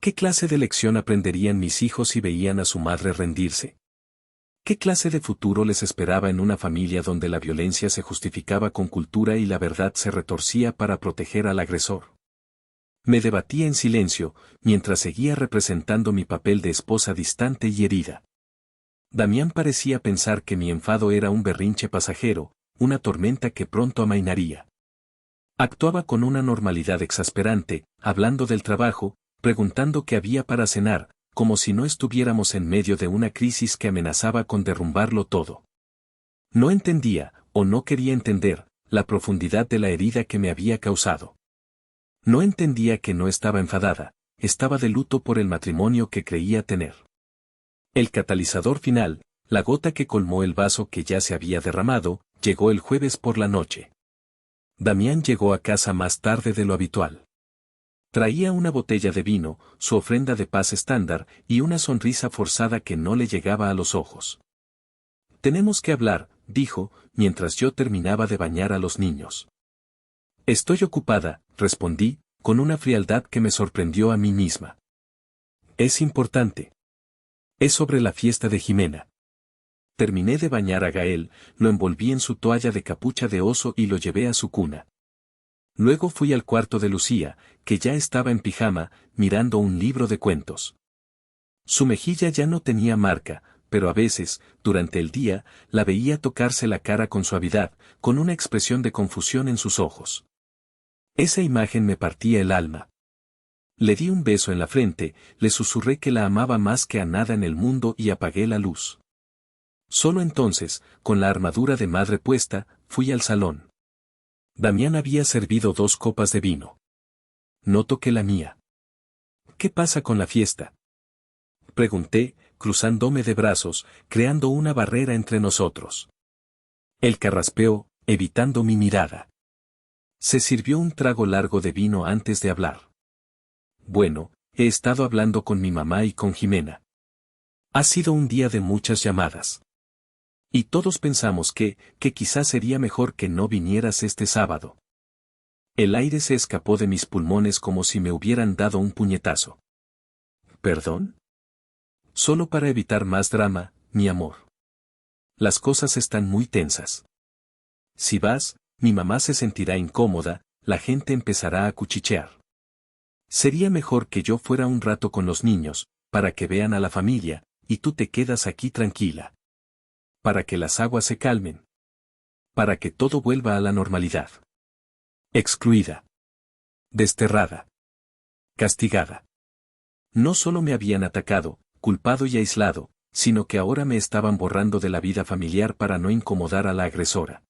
Speaker 1: ¿Qué clase de lección aprenderían mis hijos si veían a su madre rendirse? ¿Qué clase de futuro les esperaba en una familia donde la violencia se justificaba con cultura y la verdad se retorcía para proteger al agresor? Me debatía en silencio, mientras seguía representando mi papel de esposa distante y herida. Damián parecía pensar que mi enfado era un berrinche pasajero, una tormenta que pronto amainaría. Actuaba con una normalidad exasperante, hablando del trabajo, preguntando qué había para cenar, como si no estuviéramos en medio de una crisis que amenazaba con derrumbarlo todo. No entendía, o no quería entender, la profundidad de la herida que me había causado. No entendía que no estaba enfadada, estaba de luto por el matrimonio que creía tener. El catalizador final, la gota que colmó el vaso que ya se había derramado, llegó el jueves por la noche. Damián llegó a casa más tarde de lo habitual. Traía una botella de vino, su ofrenda de paz estándar, y una sonrisa forzada que no le llegaba a los ojos. «Tenemos que hablar», dijo, mientras yo terminaba de bañar a los niños. «Estoy ocupada», respondí, con una frialdad que me sorprendió a mí misma. «Es importante. Es sobre la fiesta de Jimena». Terminé de bañar a Gael, lo envolví en su toalla de capucha de oso y lo llevé a su cuna. Luego fui al cuarto de Lucía, que ya estaba en pijama, mirando un libro de cuentos. Su mejilla ya no tenía marca, pero a veces, durante el día, la veía tocarse la cara con suavidad, con una expresión de confusión en sus ojos. Esa imagen me partía el alma. Le di un beso en la frente, le susurré que la amaba más que a nada en el mundo y apagué la luz. Solo entonces, con la armadura de madre puesta, fui al salón. Damián había servido 2 copas de vino. No toqué la mía. «¿Qué pasa con la fiesta?», pregunté, cruzándome de brazos, creando una barrera entre nosotros. Él carraspeó, evitando mi mirada. Se sirvió un trago largo de vino antes de hablar. «Bueno, he estado hablando con mi mamá y con Jimena. Ha sido un día de muchas llamadas. Y todos pensamos que quizás sería mejor que no vinieras este sábado». El aire se escapó de mis pulmones como si me hubieran dado un puñetazo. «¿Perdón?». «Solo para evitar más drama, mi amor. Las cosas están muy tensas. Si vas, mi mamá se sentirá incómoda, la gente empezará a cuchichear. Sería mejor que yo fuera un rato con los niños, para que vean a la familia, y tú te quedas aquí tranquila. Para que las aguas se calmen. Para que todo vuelva a la normalidad». Excluida. Desterrada. Castigada. No solo me habían atacado, culpado y aislado, sino que ahora me estaban borrando de la vida familiar para no incomodar a la agresora.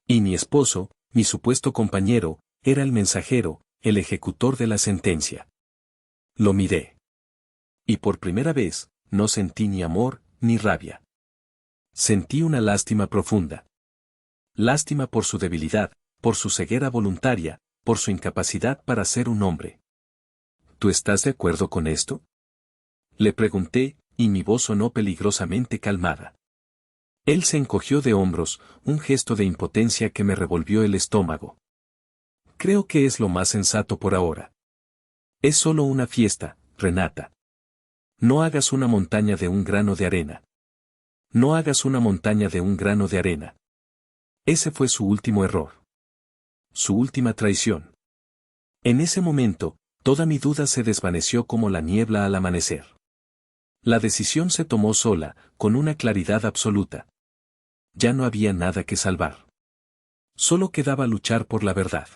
Speaker 1: Y mi esposo, mi supuesto compañero, era el mensajero, el ejecutor de la sentencia. Lo miré. Y por primera vez, no sentí ni amor, ni rabia. Sentí una lástima profunda. Lástima por su debilidad, por su ceguera voluntaria, por su incapacidad para ser un hombre. «¿Tú estás de acuerdo con esto?», le pregunté, y mi voz sonó peligrosamente calmada. Él se encogió de hombros, un gesto de impotencia que me revolvió el estómago. «Creo que es lo más sensato por ahora. Es solo una fiesta, Renata. No hagas una montaña de un grano de arena. No hagas una montaña de un grano de arena». Ese fue su último error. Su última traición. En ese momento, toda mi duda se desvaneció como la niebla al amanecer. La decisión se tomó sola, con una claridad absoluta. Ya no había nada que salvar. Solo quedaba luchar por la verdad.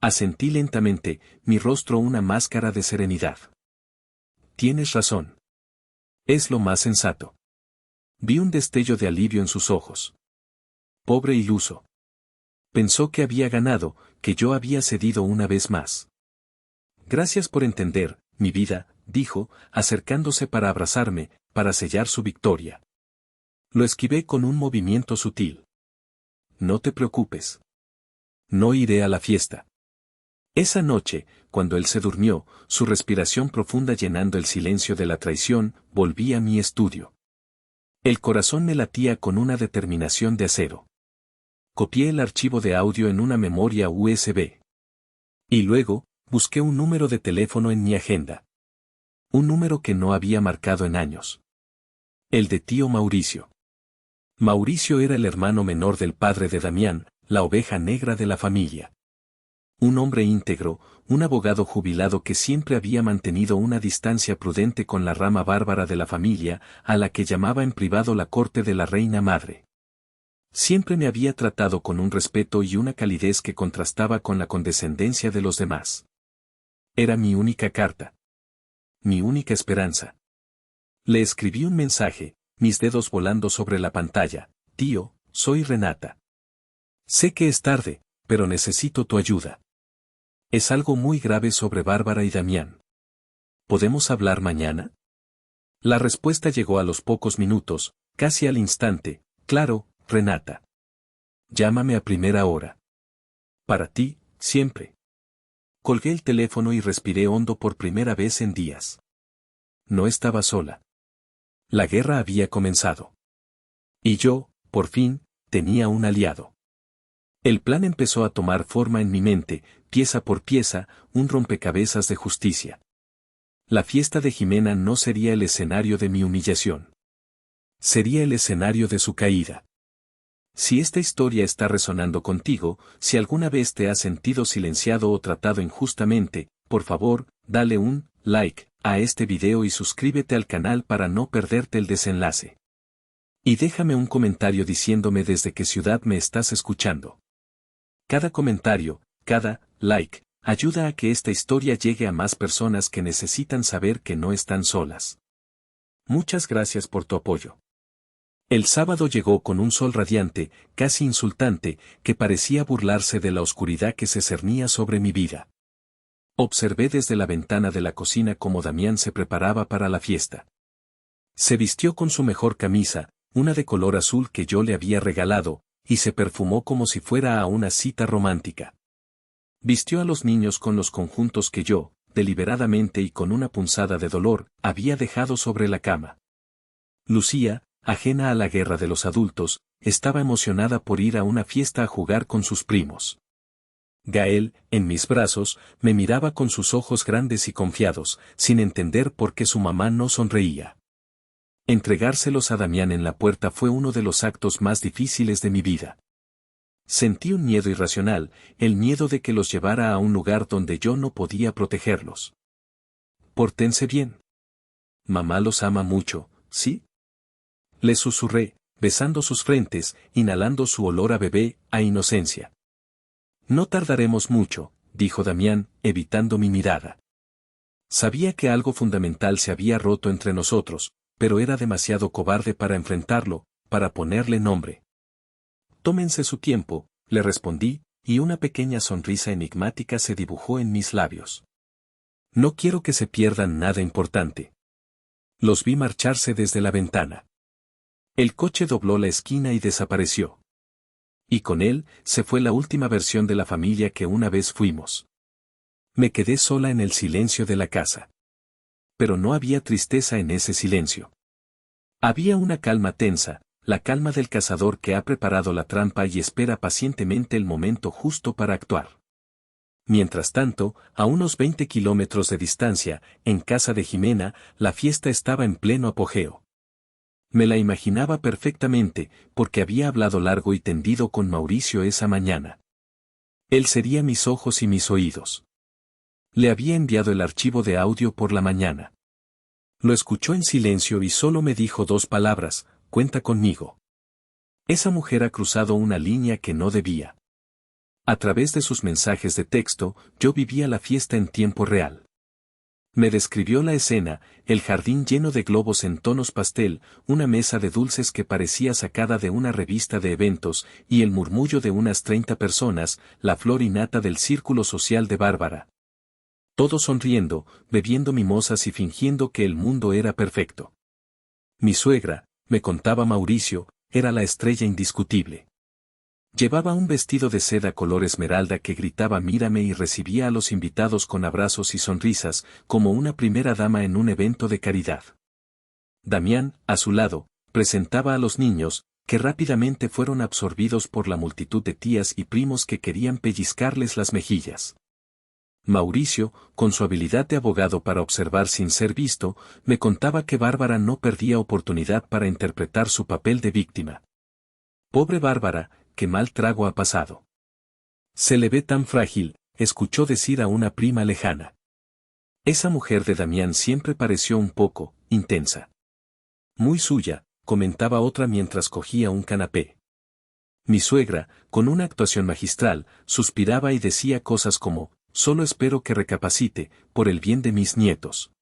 Speaker 1: Asentí lentamente, mi rostro una máscara de serenidad. «Tienes razón. Es lo más sensato». Vi un destello de alivio en sus ojos. Pobre iluso. Pensó que había ganado, que yo había cedido una vez más. «Gracias por entender, mi vida», dijo, acercándose para abrazarme, para sellar su victoria. Lo esquivé con un movimiento sutil. «No te preocupes. No iré a la fiesta». Esa noche, cuando él se durmió, su respiración profunda llenando el silencio de la traición, volví a mi estudio. El corazón me latía con una determinación de acero. Copié el archivo de audio en una memoria USB. Y luego, busqué un número de teléfono en mi agenda. Un número que no había marcado en años. El de tío Mauricio. Mauricio era el hermano menor del padre de Damián, la oveja negra de la familia. Un hombre íntegro, un abogado jubilado que siempre había mantenido una distancia prudente con la rama bárbara de la familia, a la que llamaba en privado la corte de la reina madre. Siempre me había tratado con un respeto y una calidez que contrastaba con la condescendencia de los demás. Era mi única carta. Mi única esperanza. Le escribí un mensaje, mis dedos volando sobre la pantalla: tío, soy Renata. Sé que es tarde, pero necesito tu ayuda. Es algo muy grave sobre Bárbara y Damián. ¿Podemos hablar mañana? La respuesta llegó a los pocos minutos, casi al instante: claro, Renata. Llámame a primera hora. Para ti, siempre. Colgué el teléfono y respiré hondo por primera vez en días. No estaba sola. La guerra había comenzado. Y yo, por fin, tenía un aliado. El plan empezó a tomar forma en mi mente, pieza por pieza, un rompecabezas de justicia. La fiesta de Jimena no sería el escenario de mi humillación. Sería el escenario de su caída. Si esta historia está resonando contigo, si alguna vez te has sentido silenciado o tratado injustamente, por favor, dale un like a este video y suscríbete al canal para no perderte el desenlace. Y déjame un comentario diciéndome desde qué ciudad me estás escuchando. Cada comentario, cada like, ayuda a que esta historia llegue a más personas que necesitan saber que no están solas. Muchas gracias por tu apoyo. El sábado llegó con un sol radiante, casi insultante, que parecía burlarse de la oscuridad que se cernía sobre mi vida. Observé desde la ventana de la cocina cómo Damián se preparaba para la fiesta. Se vistió con su mejor camisa, una de color azul que yo le había regalado, y se perfumó como si fuera a una cita romántica. Vistió a los niños con los conjuntos que yo, deliberadamente y con una punzada de dolor, había dejado sobre la cama. Lucía, ajena a la guerra de los adultos, estaba emocionada por ir a una fiesta a jugar con sus primos. Gael, en mis brazos, me miraba con sus ojos grandes y confiados, sin entender por qué su mamá no sonreía. Entregárselos a Damián en la puerta fue uno de los actos más difíciles de mi vida. Sentí un miedo irracional, el miedo de que los llevara a un lugar donde yo no podía protegerlos. Pórtense bien. Mamá los ama mucho, ¿sí? Les susurré, besando sus frentes, inhalando su olor a bebé, a inocencia. No tardaremos mucho, dijo Damián, evitando mi mirada. Sabía que algo fundamental se había roto entre nosotros, pero era demasiado cobarde para enfrentarlo, para ponerle nombre. Tómense su tiempo, le respondí, y una pequeña sonrisa enigmática se dibujó en mis labios. No quiero que se pierdan nada importante. Los vi marcharse desde la ventana. El coche dobló la esquina y desapareció. Y con él, se fue la última versión de la familia que una vez fuimos. Me quedé sola en el silencio de la casa. Pero no había tristeza en ese silencio. Había una calma tensa, la calma del cazador que ha preparado la trampa y espera pacientemente el momento justo para actuar. Mientras tanto, a unos 20 kilómetros de distancia, en casa de Jimena, la fiesta estaba en pleno apogeo. Me la imaginaba perfectamente, porque había hablado largo y tendido con Mauricio esa mañana. Él sería mis ojos y mis oídos. Le había enviado el archivo de audio por la mañana. Lo escuchó en silencio y solo me dijo 2 palabras: cuenta conmigo. Esa mujer ha cruzado una línea que no debía. A través de sus mensajes de texto, yo vivía la fiesta en tiempo real. Me describió la escena, el jardín lleno de globos en tonos pastel, una mesa de dulces que parecía sacada de una revista de eventos, y el murmullo de unas 30 personas, la flor y nata del círculo social de Bárbara. Todos sonriendo, bebiendo mimosas y fingiendo que el mundo era perfecto. Mi suegra, me contaba Mauricio, era la estrella indiscutible. Llevaba un vestido de seda color esmeralda que gritaba mírame y recibía a los invitados con abrazos y sonrisas, como una primera dama en un evento de caridad. Damián, a su lado, presentaba a los niños, que rápidamente fueron absorbidos por la multitud de tías y primos que querían pellizcarles las mejillas. Mauricio, con su habilidad de abogado para observar sin ser visto, me contaba que Bárbara no perdía oportunidad para interpretar su papel de víctima. Pobre Bárbara, qué mal trago ha pasado. Se le ve tan frágil, escuchó decir a una prima lejana. Esa mujer de Damián siempre pareció un poco intensa. Muy suya, comentaba otra mientras cogía un canapé. Mi suegra, con una actuación magistral, suspiraba y decía cosas como, solo espero que recapacite, por el bien de mis nietos.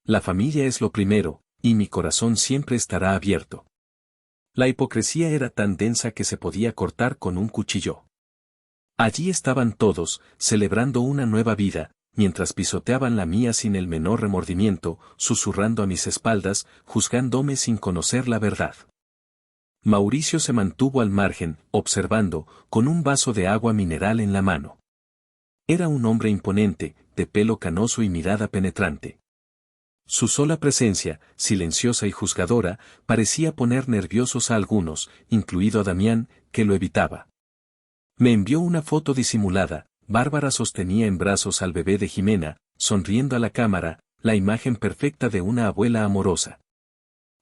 Speaker 1: La familia es lo primero, y mi corazón siempre estará abierto. La hipocresía era tan densa que se podía cortar con un cuchillo. Allí estaban todos, celebrando una nueva vida, mientras pisoteaban la mía sin el menor remordimiento, susurrando a mis espaldas, juzgándome sin conocer la verdad. Mauricio se mantuvo al margen, observando, con un vaso de agua mineral en la mano. Era un hombre imponente, de pelo canoso y mirada penetrante. Su sola presencia, silenciosa y juzgadora, parecía poner nerviosos a algunos, incluido a Damián, que lo evitaba. Me envió una foto disimulada. Bárbara sostenía en brazos al bebé de Jimena, sonriendo a la cámara, la imagen perfecta de una abuela amorosa.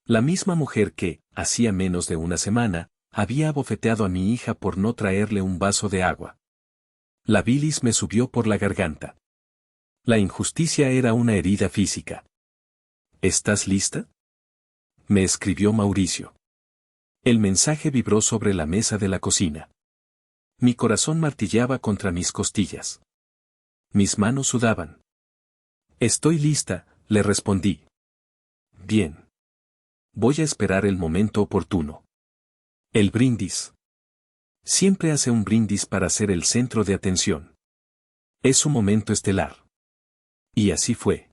Speaker 1: La misma mujer que, hacía menos de una semana, había abofeteado a mi hija por no traerle un vaso de agua. La bilis me subió por la garganta. La injusticia era una herida física. ¿Estás lista?, me escribió Mauricio. El mensaje vibró sobre la mesa de la cocina. Mi corazón martilleaba contra mis costillas. Mis manos sudaban. Estoy lista, le respondí. Bien. Voy a esperar el momento oportuno. El brindis. Siempre hace un brindis para ser el centro de atención. Es su momento estelar. Y así fue.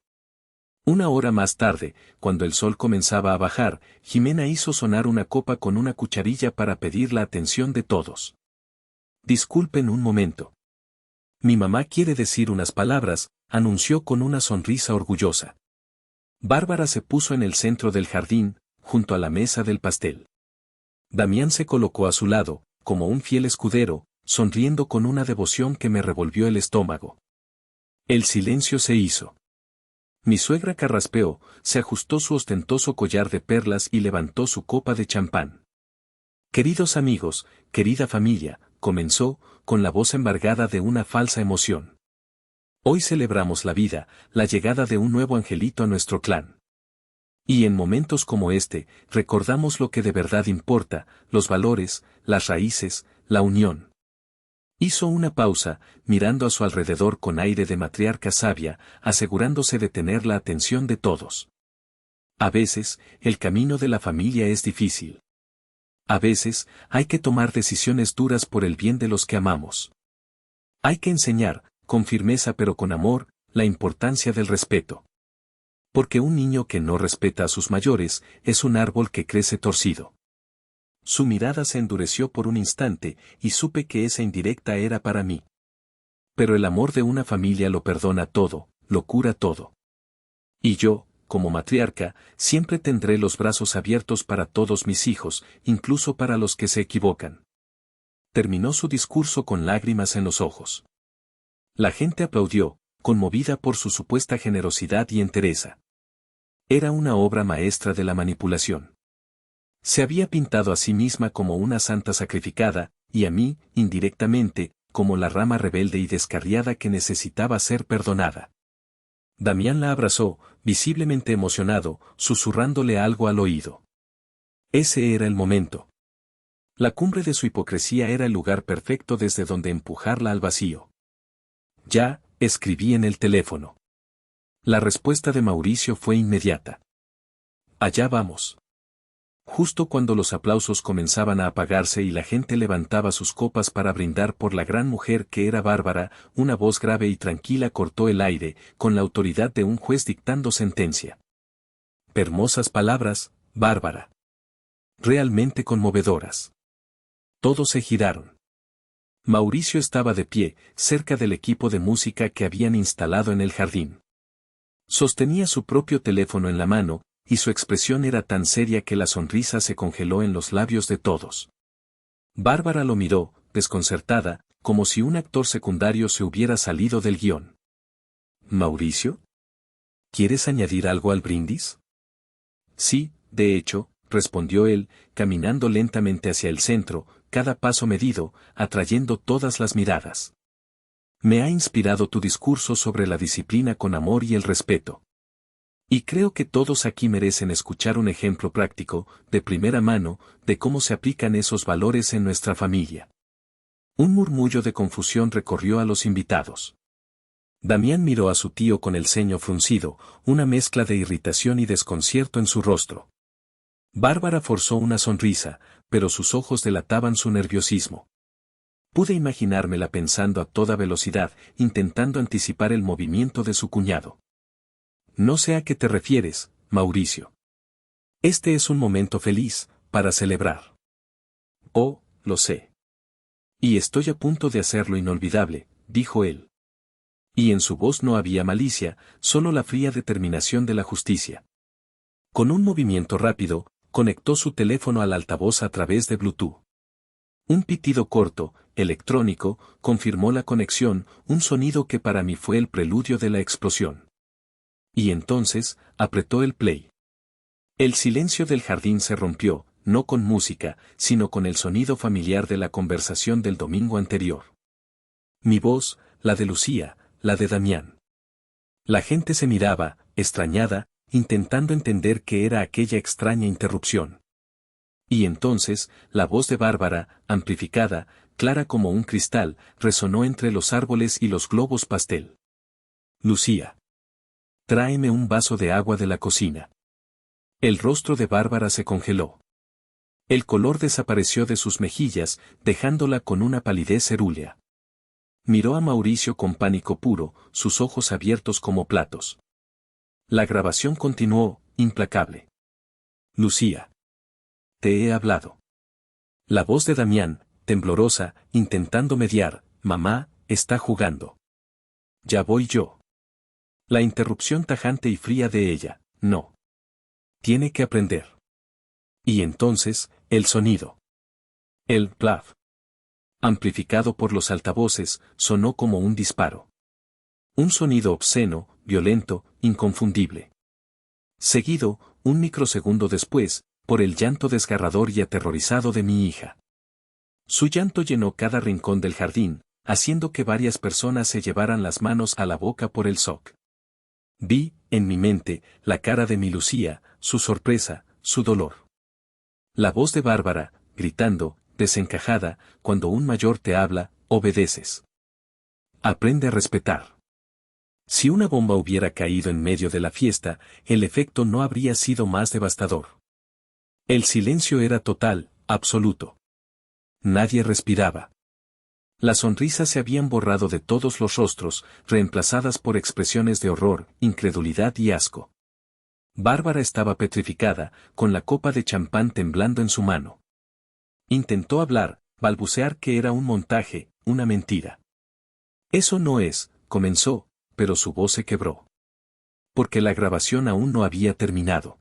Speaker 1: Una hora más tarde, cuando el sol comenzaba a bajar, Jimena hizo sonar una copa con una cucharilla para pedir la atención de todos. Disculpen un momento. Mi mamá quiere decir unas palabras, anunció con una sonrisa orgullosa. Bárbara se puso en el centro del jardín, junto a la mesa del pastel. Damián se colocó a su lado, como un fiel escudero, sonriendo con una devoción que me revolvió el estómago. El silencio se hizo. Mi suegra carraspeó, se ajustó su ostentoso collar de perlas y levantó su copa de champán. Queridos amigos, querida familia, comenzó, con la voz embargada de una falsa emoción. Hoy celebramos la vida, la llegada de un nuevo angelito a nuestro clan. Y en momentos como este, recordamos lo que de verdad importa, los valores, las raíces, la unión. Hizo una pausa, mirando a su alrededor con aire de matriarca sabia, asegurándose de tener la atención de todos. A veces, el camino de la familia es difícil. A veces, hay que tomar decisiones duras por el bien de los que amamos. Hay que enseñar, con firmeza pero con amor, la importancia del respeto. Porque un niño que no respeta a sus mayores, es un árbol que crece torcido. Su mirada se endureció por un instante, y supe que esa indirecta era para mí. Pero el amor de una familia lo perdona todo, lo cura todo. Y yo, como matriarca, siempre tendré los brazos abiertos para todos mis hijos, incluso para los que se equivocan. Terminó su discurso con lágrimas en los ojos. La gente aplaudió, conmovida por su supuesta generosidad y entereza. Era una obra maestra de la manipulación. Se había pintado a sí misma como una santa sacrificada, y a mí, indirectamente, como la rama rebelde y descarriada que necesitaba ser perdonada. Damián la abrazó, visiblemente emocionado, susurrándole algo al oído. Ese era el momento. La cumbre de su hipocresía era el lugar perfecto desde donde empujarla al vacío. Ya, escribí en el teléfono. La respuesta de Mauricio fue inmediata. Allá vamos. Justo cuando los aplausos comenzaban a apagarse y la gente levantaba sus copas para brindar por la gran mujer que era Bárbara, una voz grave y tranquila cortó el aire, con la autoridad de un juez dictando sentencia. Hermosas palabras, Bárbara. Realmente conmovedoras. Todos se giraron. Mauricio estaba de pie, cerca del equipo de música que habían instalado en el jardín. Sostenía su propio teléfono en la mano, y su expresión era tan seria que la sonrisa se congeló en los labios de todos. Bárbara lo miró, desconcertada, como si un actor secundario se hubiera salido del guión. ¿Mauricio? ¿Quieres añadir algo al brindis? Sí, de hecho, respondió él, caminando lentamente hacia el centro, cada paso medido, atrayendo todas las miradas. Me ha inspirado tu discurso sobre la disciplina con amor y el respeto. Y creo que todos aquí merecen escuchar un ejemplo práctico, de primera mano, de cómo se aplican esos valores en nuestra familia. Un murmullo de confusión recorrió a los invitados. Damián miró a su tío con el ceño fruncido, una mezcla de irritación y desconcierto en su rostro. Bárbara forzó una sonrisa, pero sus ojos delataban su nerviosismo. Pude imaginármela pensando a toda velocidad, intentando anticipar el movimiento de su cuñado. No sé a qué te refieres, Mauricio. Este es un momento feliz, para celebrar. Oh, lo sé. Y estoy a punto de hacerlo inolvidable, dijo él. Y en su voz no había malicia, solo la fría determinación de la justicia. Con un movimiento rápido, conectó su teléfono al altavoz a través de Bluetooth. Un pitido corto, electrónico, confirmó la conexión, un sonido que para mí fue el preludio de la explosión. Y entonces, apretó el play. El silencio del jardín se rompió, no con música, sino con el sonido familiar de la conversación del domingo anterior. Mi voz, la de Lucía, la de Damián. La gente se miraba, extrañada, intentando entender qué era aquella extraña interrupción. Y entonces, la voz de Bárbara, amplificada, clara como un cristal, resonó entre los árboles y los globos pastel. Lucía. Tráeme un vaso de agua de la cocina. El rostro de Bárbara se congeló. El color desapareció de sus mejillas, dejándola con una palidez cerúlea. Miró a Mauricio con pánico puro, sus ojos abiertos como platos. La grabación continuó, implacable. Lucía. Te he hablado. La voz de Damián, temblorosa, intentando mediar, mamá, está jugando. Ya voy yo. La interrupción tajante y fría de ella, no. Tiene que aprender. Y entonces, el sonido. El plaf. Amplificado por los altavoces, sonó como un disparo. Un sonido obsceno, violento, inconfundible. Seguido, un microsegundo después, por el llanto desgarrador y aterrorizado de mi hija. Su llanto llenó cada rincón del jardín, haciendo que varias personas se llevaran las manos a la boca por el shock. Vi, en mi mente, la cara de mi Lucía, su sorpresa, su dolor. La voz de Bárbara, gritando, desencajada, cuando un mayor te habla, obedeces. Aprende a respetar. Si una bomba hubiera caído en medio de la fiesta, el efecto no habría sido más devastador. El silencio era total, absoluto. Nadie respiraba. Las sonrisas se habían borrado de todos los rostros, reemplazadas por expresiones de horror, incredulidad y asco. Bárbara estaba petrificada, con la copa de champán temblando en su mano. Intentó hablar, balbucear que era un montaje, una mentira. Eso no es, comenzó, pero su voz se quebró. Porque la grabación aún no había terminado.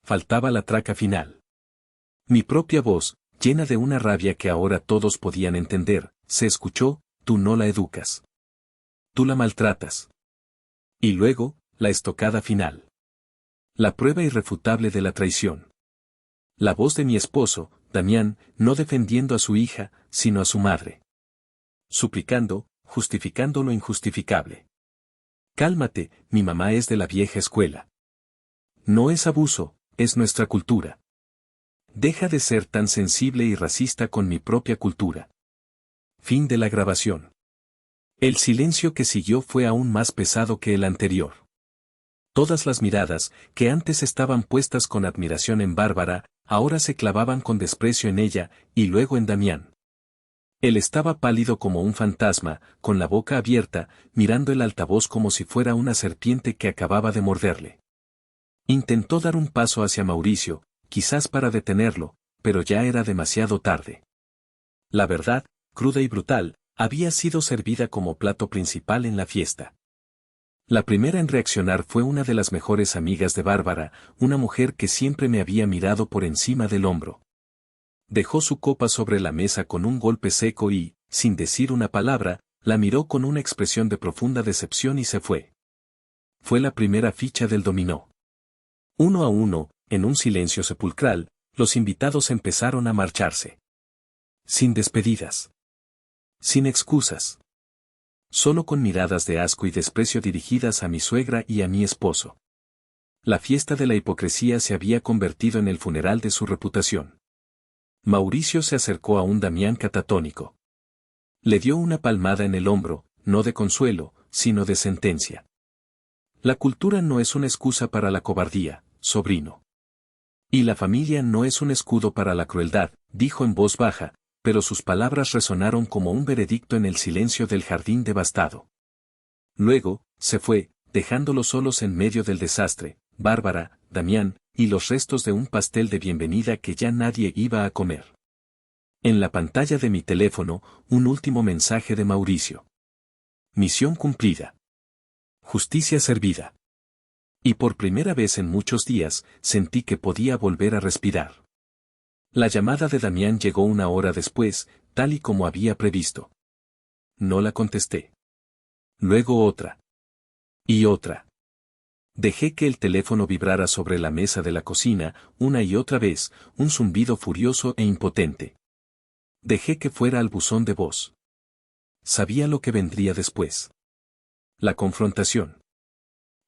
Speaker 1: Faltaba la traca final. Mi propia voz, llena de una rabia que ahora todos podían entender, se escuchó, tú no la educas. Tú la maltratas. Y luego, la estocada final. La prueba irrefutable de la traición. La voz de mi esposo, Damián, no defendiendo a su hija, sino a su madre. Suplicando, justificando lo injustificable. Cálmate, mi mamá es de la vieja escuela. No es abuso, es nuestra cultura. Deja de ser tan sensible y racista con mi propia cultura. Fin de la grabación. El silencio que siguió fue aún más pesado que el anterior. Todas las miradas, que antes estaban puestas con admiración en Bárbara, ahora se clavaban con desprecio en ella, y luego en Damián. Él estaba pálido como un fantasma, con la boca abierta, mirando el altavoz como si fuera una serpiente que acababa de morderle. Intentó dar un paso hacia Mauricio, quizás para detenerlo, pero ya era demasiado tarde. La verdad, cruda y brutal, había sido servida como plato principal en la fiesta. La primera en reaccionar fue una de las mejores amigas de Bárbara, una mujer que siempre me había mirado por encima del hombro. Dejó su copa sobre la mesa con un golpe seco y, sin decir una palabra, la miró con una expresión de profunda decepción y se fue. Fue la primera ficha del dominó. Uno a uno, en un silencio sepulcral, los invitados empezaron a marcharse. Sin despedidas. Sin excusas. Solo con miradas de asco y desprecio dirigidas a mi suegra y a mi esposo. La fiesta de la hipocresía se había convertido en el funeral de su reputación. Mauricio se acercó a un Damián catatónico. Le dio una palmada en el hombro, no de consuelo, sino de sentencia. La cultura no es una excusa para la cobardía, sobrino. Y la familia no es un escudo para la crueldad, dijo en voz baja, pero sus palabras resonaron como un veredicto en el silencio del jardín devastado. Luego, se fue, dejándolos solos en medio del desastre, Bárbara, Damián, y los restos de un pastel de bienvenida que ya nadie iba a comer. En la pantalla de mi teléfono, un último mensaje de Mauricio. Misión cumplida. Justicia servida. Y por primera vez en muchos días, sentí que podía volver a respirar. La llamada de Damián llegó una hora después, tal y como había previsto. No la contesté. Luego otra. Y otra. Dejé que el teléfono vibrara sobre la mesa de la cocina, una y otra vez, un zumbido furioso e impotente. Dejé que fuera al buzón de voz. Sabía lo que vendría después. La confrontación.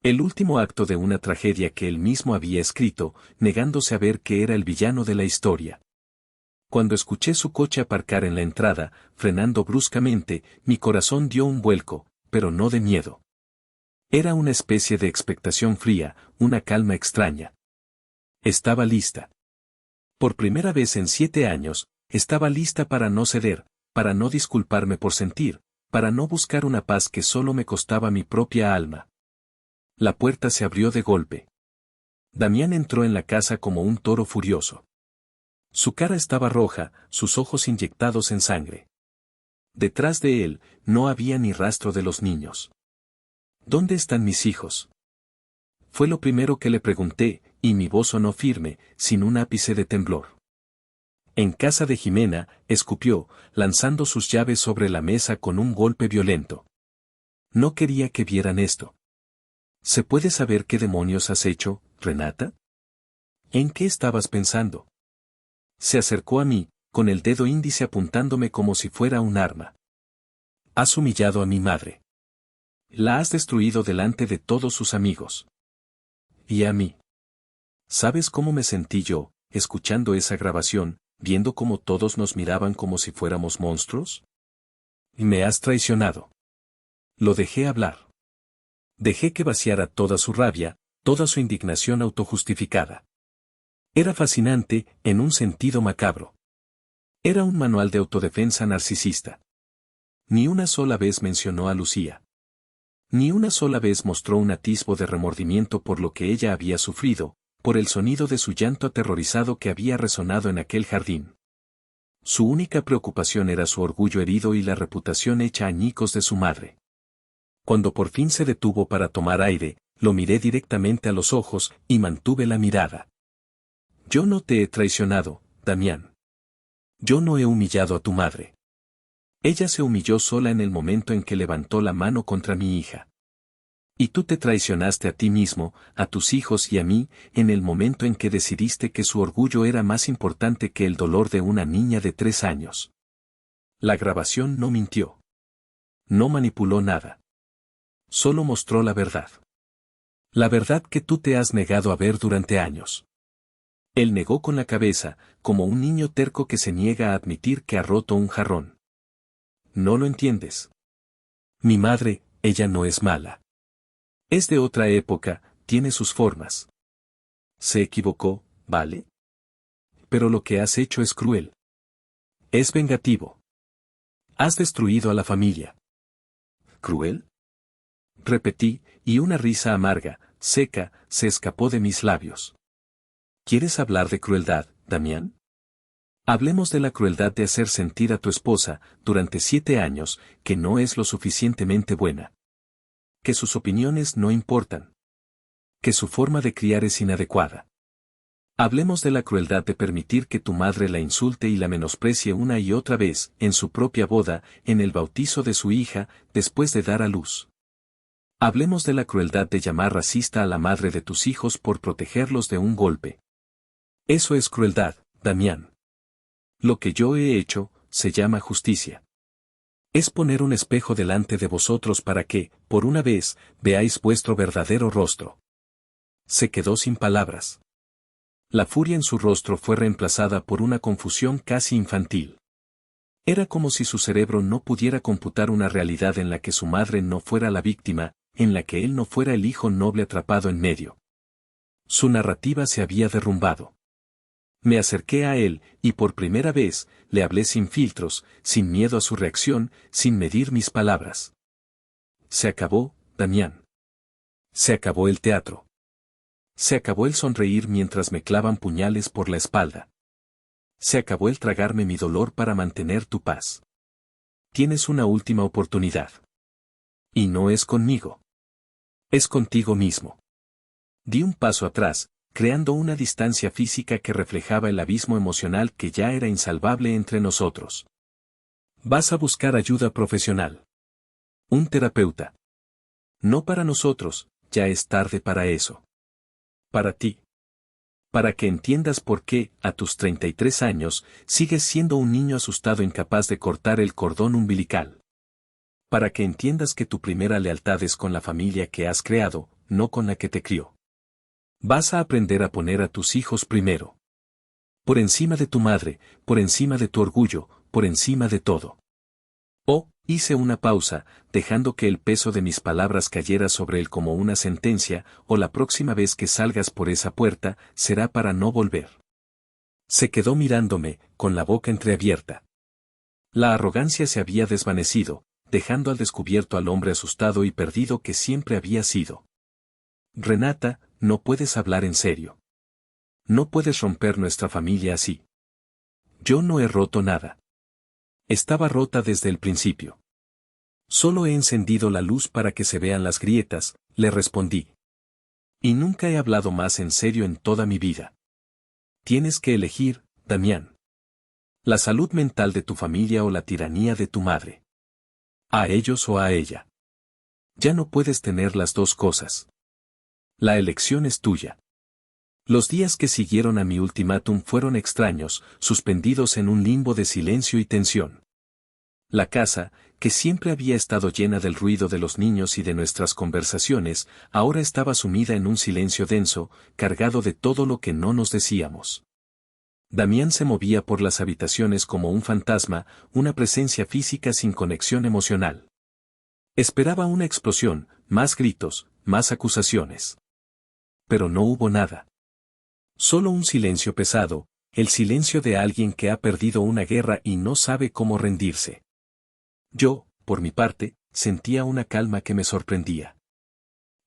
Speaker 1: El último acto de una tragedia que él mismo había escrito, negándose a ver que era el villano de la historia. Cuando escuché su coche aparcar en la entrada, frenando bruscamente, mi corazón dio un vuelco, pero no de miedo. Era una especie de expectación fría, una calma extraña. Estaba lista. Por primera vez en 7 años, estaba lista para no ceder, para no disculparme por sentir, para no buscar una paz que solo me costaba mi propia alma. La puerta se abrió de golpe. Damián entró en la casa como un toro furioso. Su cara estaba roja, sus ojos inyectados en sangre. Detrás de él, no había ni rastro de los niños. ¿Dónde están mis hijos? Fue lo primero que le pregunté, y mi voz sonó firme, sin un ápice de temblor. En casa de Jimena, escupió, lanzando sus llaves sobre la mesa con un golpe violento. No quería que vieran esto. ¿Se puede saber qué demonios has hecho, Renata? ¿En qué estabas pensando? Se acercó a mí, con el dedo índice apuntándome como si fuera un arma. Has humillado a mi madre. La has destruido delante de todos sus amigos. Y a mí. ¿Sabes cómo me sentí yo, escuchando esa grabación, viendo cómo todos nos miraban como si fuéramos monstruos? Me has traicionado. Lo dejé hablar. Dejé que vaciara toda su rabia, toda su indignación autojustificada. Era fascinante, en un sentido macabro. Era un manual de autodefensa narcisista. Ni una sola vez mencionó a Lucía. Ni una sola vez mostró un atisbo de remordimiento por lo que ella había sufrido, por el sonido de su llanto aterrorizado que había resonado en aquel jardín. Su única preocupación era su orgullo herido y la reputación hecha añicos de su madre. Cuando por fin se detuvo para tomar aire, lo miré directamente a los ojos y mantuve la mirada. Yo no te he traicionado, Damián. Yo no he humillado a tu madre. Ella se humilló sola en el momento en que levantó la mano contra mi hija. Y tú te traicionaste a ti mismo, a tus hijos y a mí, en el momento en que decidiste que su orgullo era más importante que el dolor de una niña de 3 años. La grabación no mintió. No manipuló nada. Solo mostró la verdad. La verdad que tú te has negado a ver durante años. Él negó con la cabeza, como un niño terco que se niega a admitir que ha roto un jarrón. No lo entiendes. Mi madre, ella no es mala. Es de otra época, tiene sus formas. Se equivocó, ¿vale? Pero lo que has hecho es cruel. Es vengativo. Has destruido a la familia. ¿Cruel? Repetí, y una risa amarga, seca, se escapó de mis labios. ¿Quieres hablar de crueldad, Damián? Hablemos de la crueldad de hacer sentir a tu esposa, durante 7 años, que no es lo suficientemente buena. Que sus opiniones no importan. Que su forma de criar es inadecuada. Hablemos de la crueldad de permitir que tu madre la insulte y la menosprecie una y otra vez, en su propia boda, en el bautizo de su hija, después de dar a luz. Hablemos de la crueldad de llamar racista a la madre de tus hijos por protegerlos de un golpe. Eso es crueldad, Damián. Lo que yo he hecho, se llama justicia. Es poner un espejo delante de vosotros para que, por una vez, veáis vuestro verdadero rostro. Se quedó sin palabras. La furia en su rostro fue reemplazada por una confusión casi infantil. Era como si su cerebro no pudiera computar una realidad en la que su madre no fuera la víctima, en la que él no fuera el hijo noble atrapado en medio. Su narrativa se había derrumbado. Me acerqué a él, y por primera vez, le hablé sin filtros, sin miedo a su reacción, sin medir mis palabras. Se acabó, Damián. Se acabó el teatro. Se acabó el sonreír mientras me clavan puñales por la espalda. Se acabó el tragarme mi dolor para mantener tu paz. Tienes una última oportunidad. Y no es conmigo. Es contigo mismo. Di un paso atrás, creando una distancia física que reflejaba el abismo emocional que ya era insalvable entre nosotros. Vas a buscar ayuda profesional. Un terapeuta. No para nosotros, ya es tarde para eso. Para ti. Para que entiendas por qué, a tus 33 años, sigues siendo un niño asustado incapaz de cortar el cordón umbilical. Para que entiendas que tu primera lealtad es con la familia que has creado, no con la que te crió. Vas a aprender a poner a tus hijos primero. Por encima de tu madre, por encima de tu orgullo, por encima de todo. Hice una pausa, dejando que el peso de mis palabras cayera sobre él como una sentencia, o la próxima vez que salgas por esa puerta, será para no volver. Se quedó mirándome, con la boca entreabierta. La arrogancia se había desvanecido, dejando al descubierto al hombre asustado y perdido que siempre había sido. Renata, no puedes hablar en serio. No puedes romper nuestra familia así. Yo no he roto nada. Estaba rota desde el principio. Solo he encendido la luz para que se vean las grietas, le respondí. Y nunca he hablado más en serio en toda mi vida. Tienes que elegir, Damián. La salud mental de tu familia o la tiranía de tu madre. A ellos o a ella. Ya no puedes tener las dos cosas. La elección es tuya. Los días que siguieron a mi ultimátum fueron extraños, suspendidos en un limbo de silencio y tensión. La casa, que siempre había estado llena del ruido de los niños y de nuestras conversaciones, ahora estaba sumida en un silencio denso, cargado de todo lo que no nos decíamos. Damián se movía por las habitaciones como un fantasma, una presencia física sin conexión emocional. Esperaba una explosión, más gritos, más acusaciones. Pero no hubo nada. Solo un silencio pesado, el silencio de alguien que ha perdido una guerra y no sabe cómo rendirse. Yo, por mi parte, sentía una calma que me sorprendía.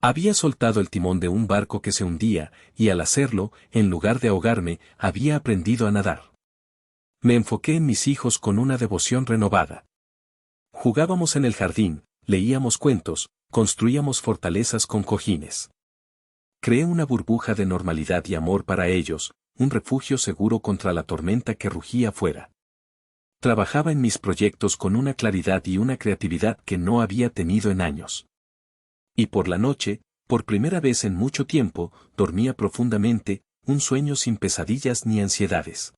Speaker 1: Había soltado el timón de un barco que se hundía, y al hacerlo, en lugar de ahogarme, había aprendido a nadar. Me enfoqué en mis hijos con una devoción renovada. Jugábamos en el jardín, leíamos cuentos, construíamos fortalezas con cojines. Creé una burbuja de normalidad y amor para ellos, un refugio seguro contra la tormenta que rugía afuera. Trabajaba en mis proyectos con una claridad y una creatividad que no había tenido en años. Y por la noche, por primera vez en mucho tiempo, dormía profundamente, un sueño sin pesadillas ni ansiedades.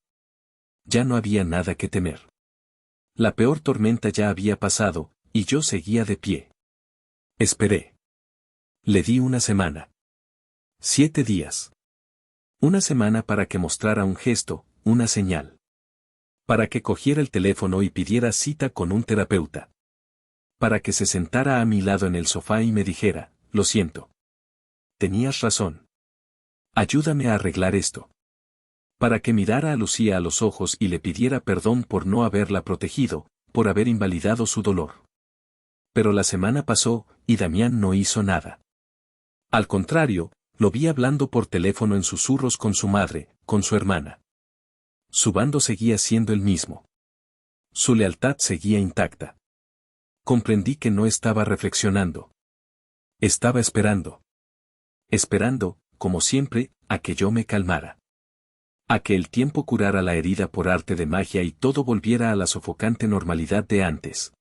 Speaker 1: Ya no había nada que temer. La peor tormenta ya había pasado, y yo seguía de pie. Esperé. Le di una semana. 7 días. Una semana para que mostrara un gesto, una señal. Para que cogiera el teléfono y pidiera cita con un terapeuta. Para que se sentara a mi lado en el sofá y me dijera, lo siento. Tenías razón. Ayúdame a arreglar esto. Para que mirara a Lucía a los ojos y le pidiera perdón por no haberla protegido, por haber invalidado su dolor. Pero la semana pasó, y Damián no hizo nada. Al contrario, lo vi hablando por teléfono en susurros con su madre, con su hermana. Su bando seguía siendo el mismo. Su lealtad seguía intacta. Comprendí que no estaba reflexionando. Estaba esperando. Esperando, como siempre, a que yo me calmara. A que el tiempo curara la herida por arte de magia y todo volviera a la sofocante normalidad de antes.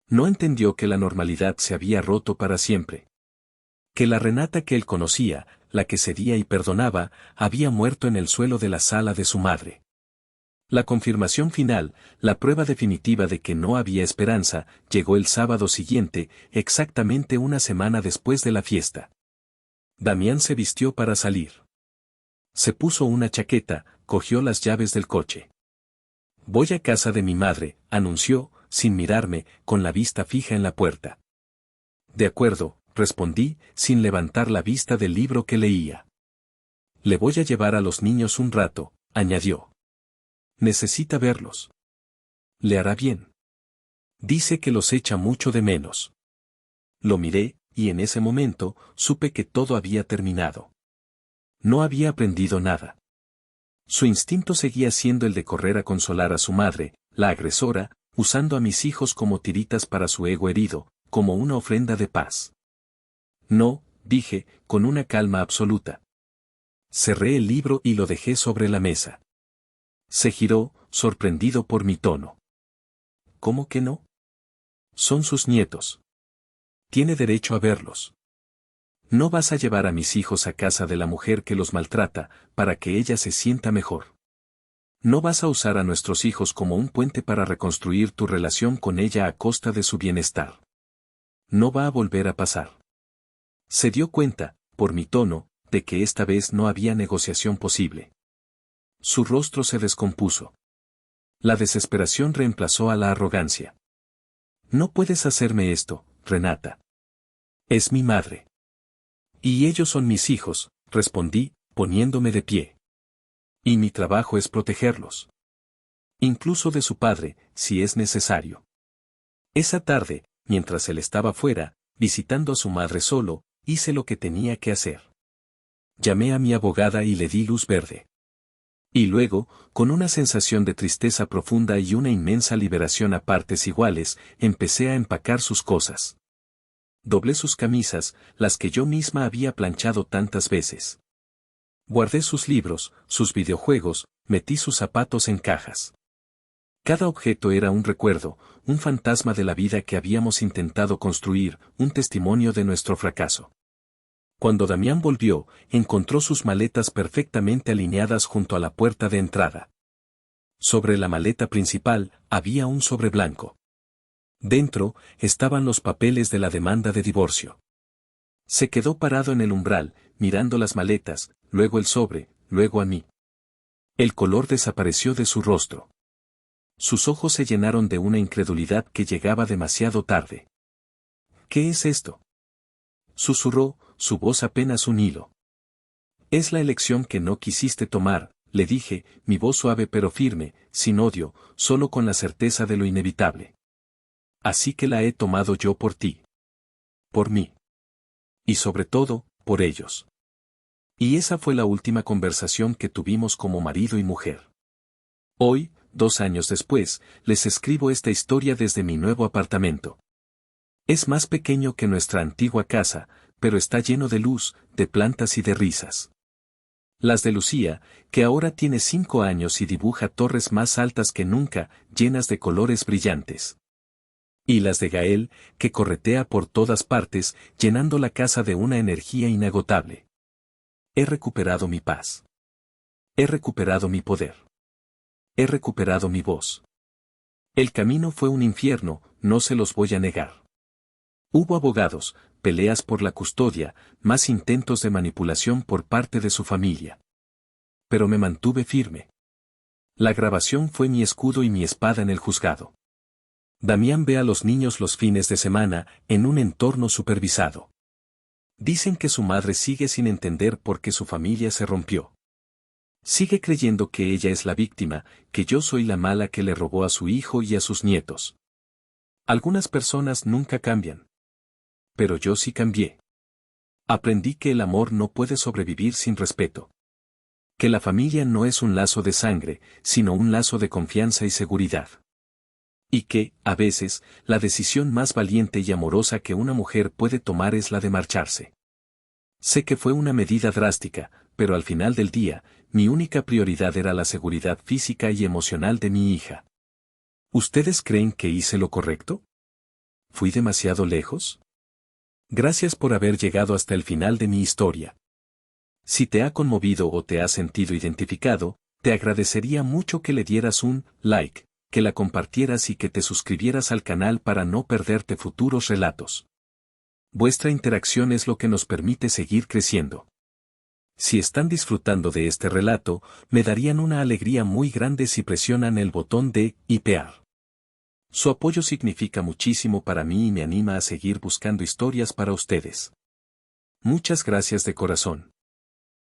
Speaker 1: No entendió que la normalidad se había roto para siempre. Que la Renata que él conocía, la que cedía y perdonaba, había muerto en el suelo de la sala de su madre. La confirmación final, la prueba definitiva de que no había esperanza, llegó el sábado siguiente, exactamente una semana después de la fiesta. Damián se vistió para salir. Se puso una chaqueta, cogió las llaves del coche. Voy a casa de mi madre, anunció, sin mirarme, con la vista fija en la puerta. De acuerdo, respondí, sin levantar la vista del libro que leía. Le voy a llevar a los niños un rato, añadió. Necesita verlos. Le hará bien. Dice que los echa mucho de menos. Lo miré, y en ese momento, supe que todo había terminado. No había aprendido nada. Su instinto seguía siendo el de correr a consolar a su madre, la agresora, usando a mis hijos como tiritas para su ego herido, como una ofrenda de paz. No, dije, con una calma absoluta. Cerré el libro y lo dejé sobre la mesa. Se giró, sorprendido por mi tono. ¿Cómo que no? Son sus nietos. Tiene derecho a verlos. No vas a llevar a mis hijos a casa de la mujer que los maltrata, para que ella se sienta mejor. No vas a usar a nuestros hijos como un puente para reconstruir tu relación con ella a costa de su bienestar. No va a volver a pasar. Se dio cuenta, por mi tono, de que esta vez no había negociación posible. Su rostro se descompuso. La desesperación reemplazó a la arrogancia. No puedes hacerme esto, Renata. Es mi madre. Y ellos son mis hijos, respondí, poniéndome de pie. Y mi trabajo es protegerlos. Incluso de su padre, si es necesario. Esa tarde, mientras él estaba fuera, visitando a su madre solo, hice lo que tenía que hacer. Llamé a mi abogada y le di luz verde. Y luego, con una sensación de tristeza profunda y una inmensa liberación a partes iguales, empecé a empacar sus cosas. Doblé sus camisas, las que yo misma había planchado tantas veces. Guardé sus libros, sus videojuegos, metí sus zapatos en cajas. Cada objeto era un recuerdo, un fantasma de la vida que habíamos intentado construir, un testimonio de nuestro fracaso. Cuando Damián volvió, encontró sus maletas perfectamente alineadas junto a la puerta de entrada. Sobre la maleta principal, había un sobre blanco. Dentro, estaban los papeles de la demanda de divorcio. Se quedó parado en el umbral, mirando las maletas, luego el sobre, luego a mí. El color desapareció de su rostro. Sus ojos se llenaron de una incredulidad que llegaba demasiado tarde. ¿Qué es esto?, susurró, su voz apenas un hilo. Es la elección que no quisiste tomar, le dije, mi voz suave pero firme, sin odio, solo con la certeza de lo inevitable. Así que la he tomado yo por ti. Por mí. Y sobre todo, por ellos. Y esa fue la última conversación que tuvimos como marido y mujer. Hoy, 2 años después, les escribo esta historia desde mi nuevo apartamento. Es más pequeño que nuestra antigua casa, pero está lleno de luz, de plantas y de risas. Las de Lucía, que ahora tiene 5 años y dibuja torres más altas que nunca, llenas de colores brillantes. Y las de Gael, que corretea por todas partes, llenando la casa de una energía inagotable. He recuperado mi paz. He recuperado mi poder. He recuperado mi voz. El camino fue un infierno, no se los voy a negar. Hubo abogados, peleas por la custodia, más intentos de manipulación por parte de su familia. Pero me mantuve firme. La grabación fue mi escudo y mi espada en el juzgado. Damián ve a los niños los fines de semana, en un entorno supervisado. Dicen que su madre sigue sin entender por qué su familia se rompió. Sigue creyendo que ella es la víctima, que yo soy la mala que le robó a su hijo y a sus nietos. Algunas personas nunca cambian. Pero yo sí cambié. Aprendí que el amor no puede sobrevivir sin respeto. Que la familia no es un lazo de sangre, sino un lazo de confianza y seguridad. Y que, a veces, la decisión más valiente y amorosa que una mujer puede tomar es la de marcharse. Sé que fue una medida drástica, pero al final del día, mi única prioridad era la seguridad física y emocional de mi hija. ¿Ustedes creen que hice lo correcto? ¿Fui demasiado lejos? Gracias por haber llegado hasta el final de mi historia. Si te ha conmovido o te has sentido identificado, Te agradecería mucho que le dieras un like, que la compartieras y que te suscribieras al canal para no perderte futuros relatos. Vuestra interacción es lo que nos permite seguir creciendo. Si están disfrutando de este relato, me darían una alegría muy grande si presionan el botón de hipear. Su apoyo significa muchísimo para mí y me anima a seguir buscando historias para ustedes. Muchas gracias de corazón.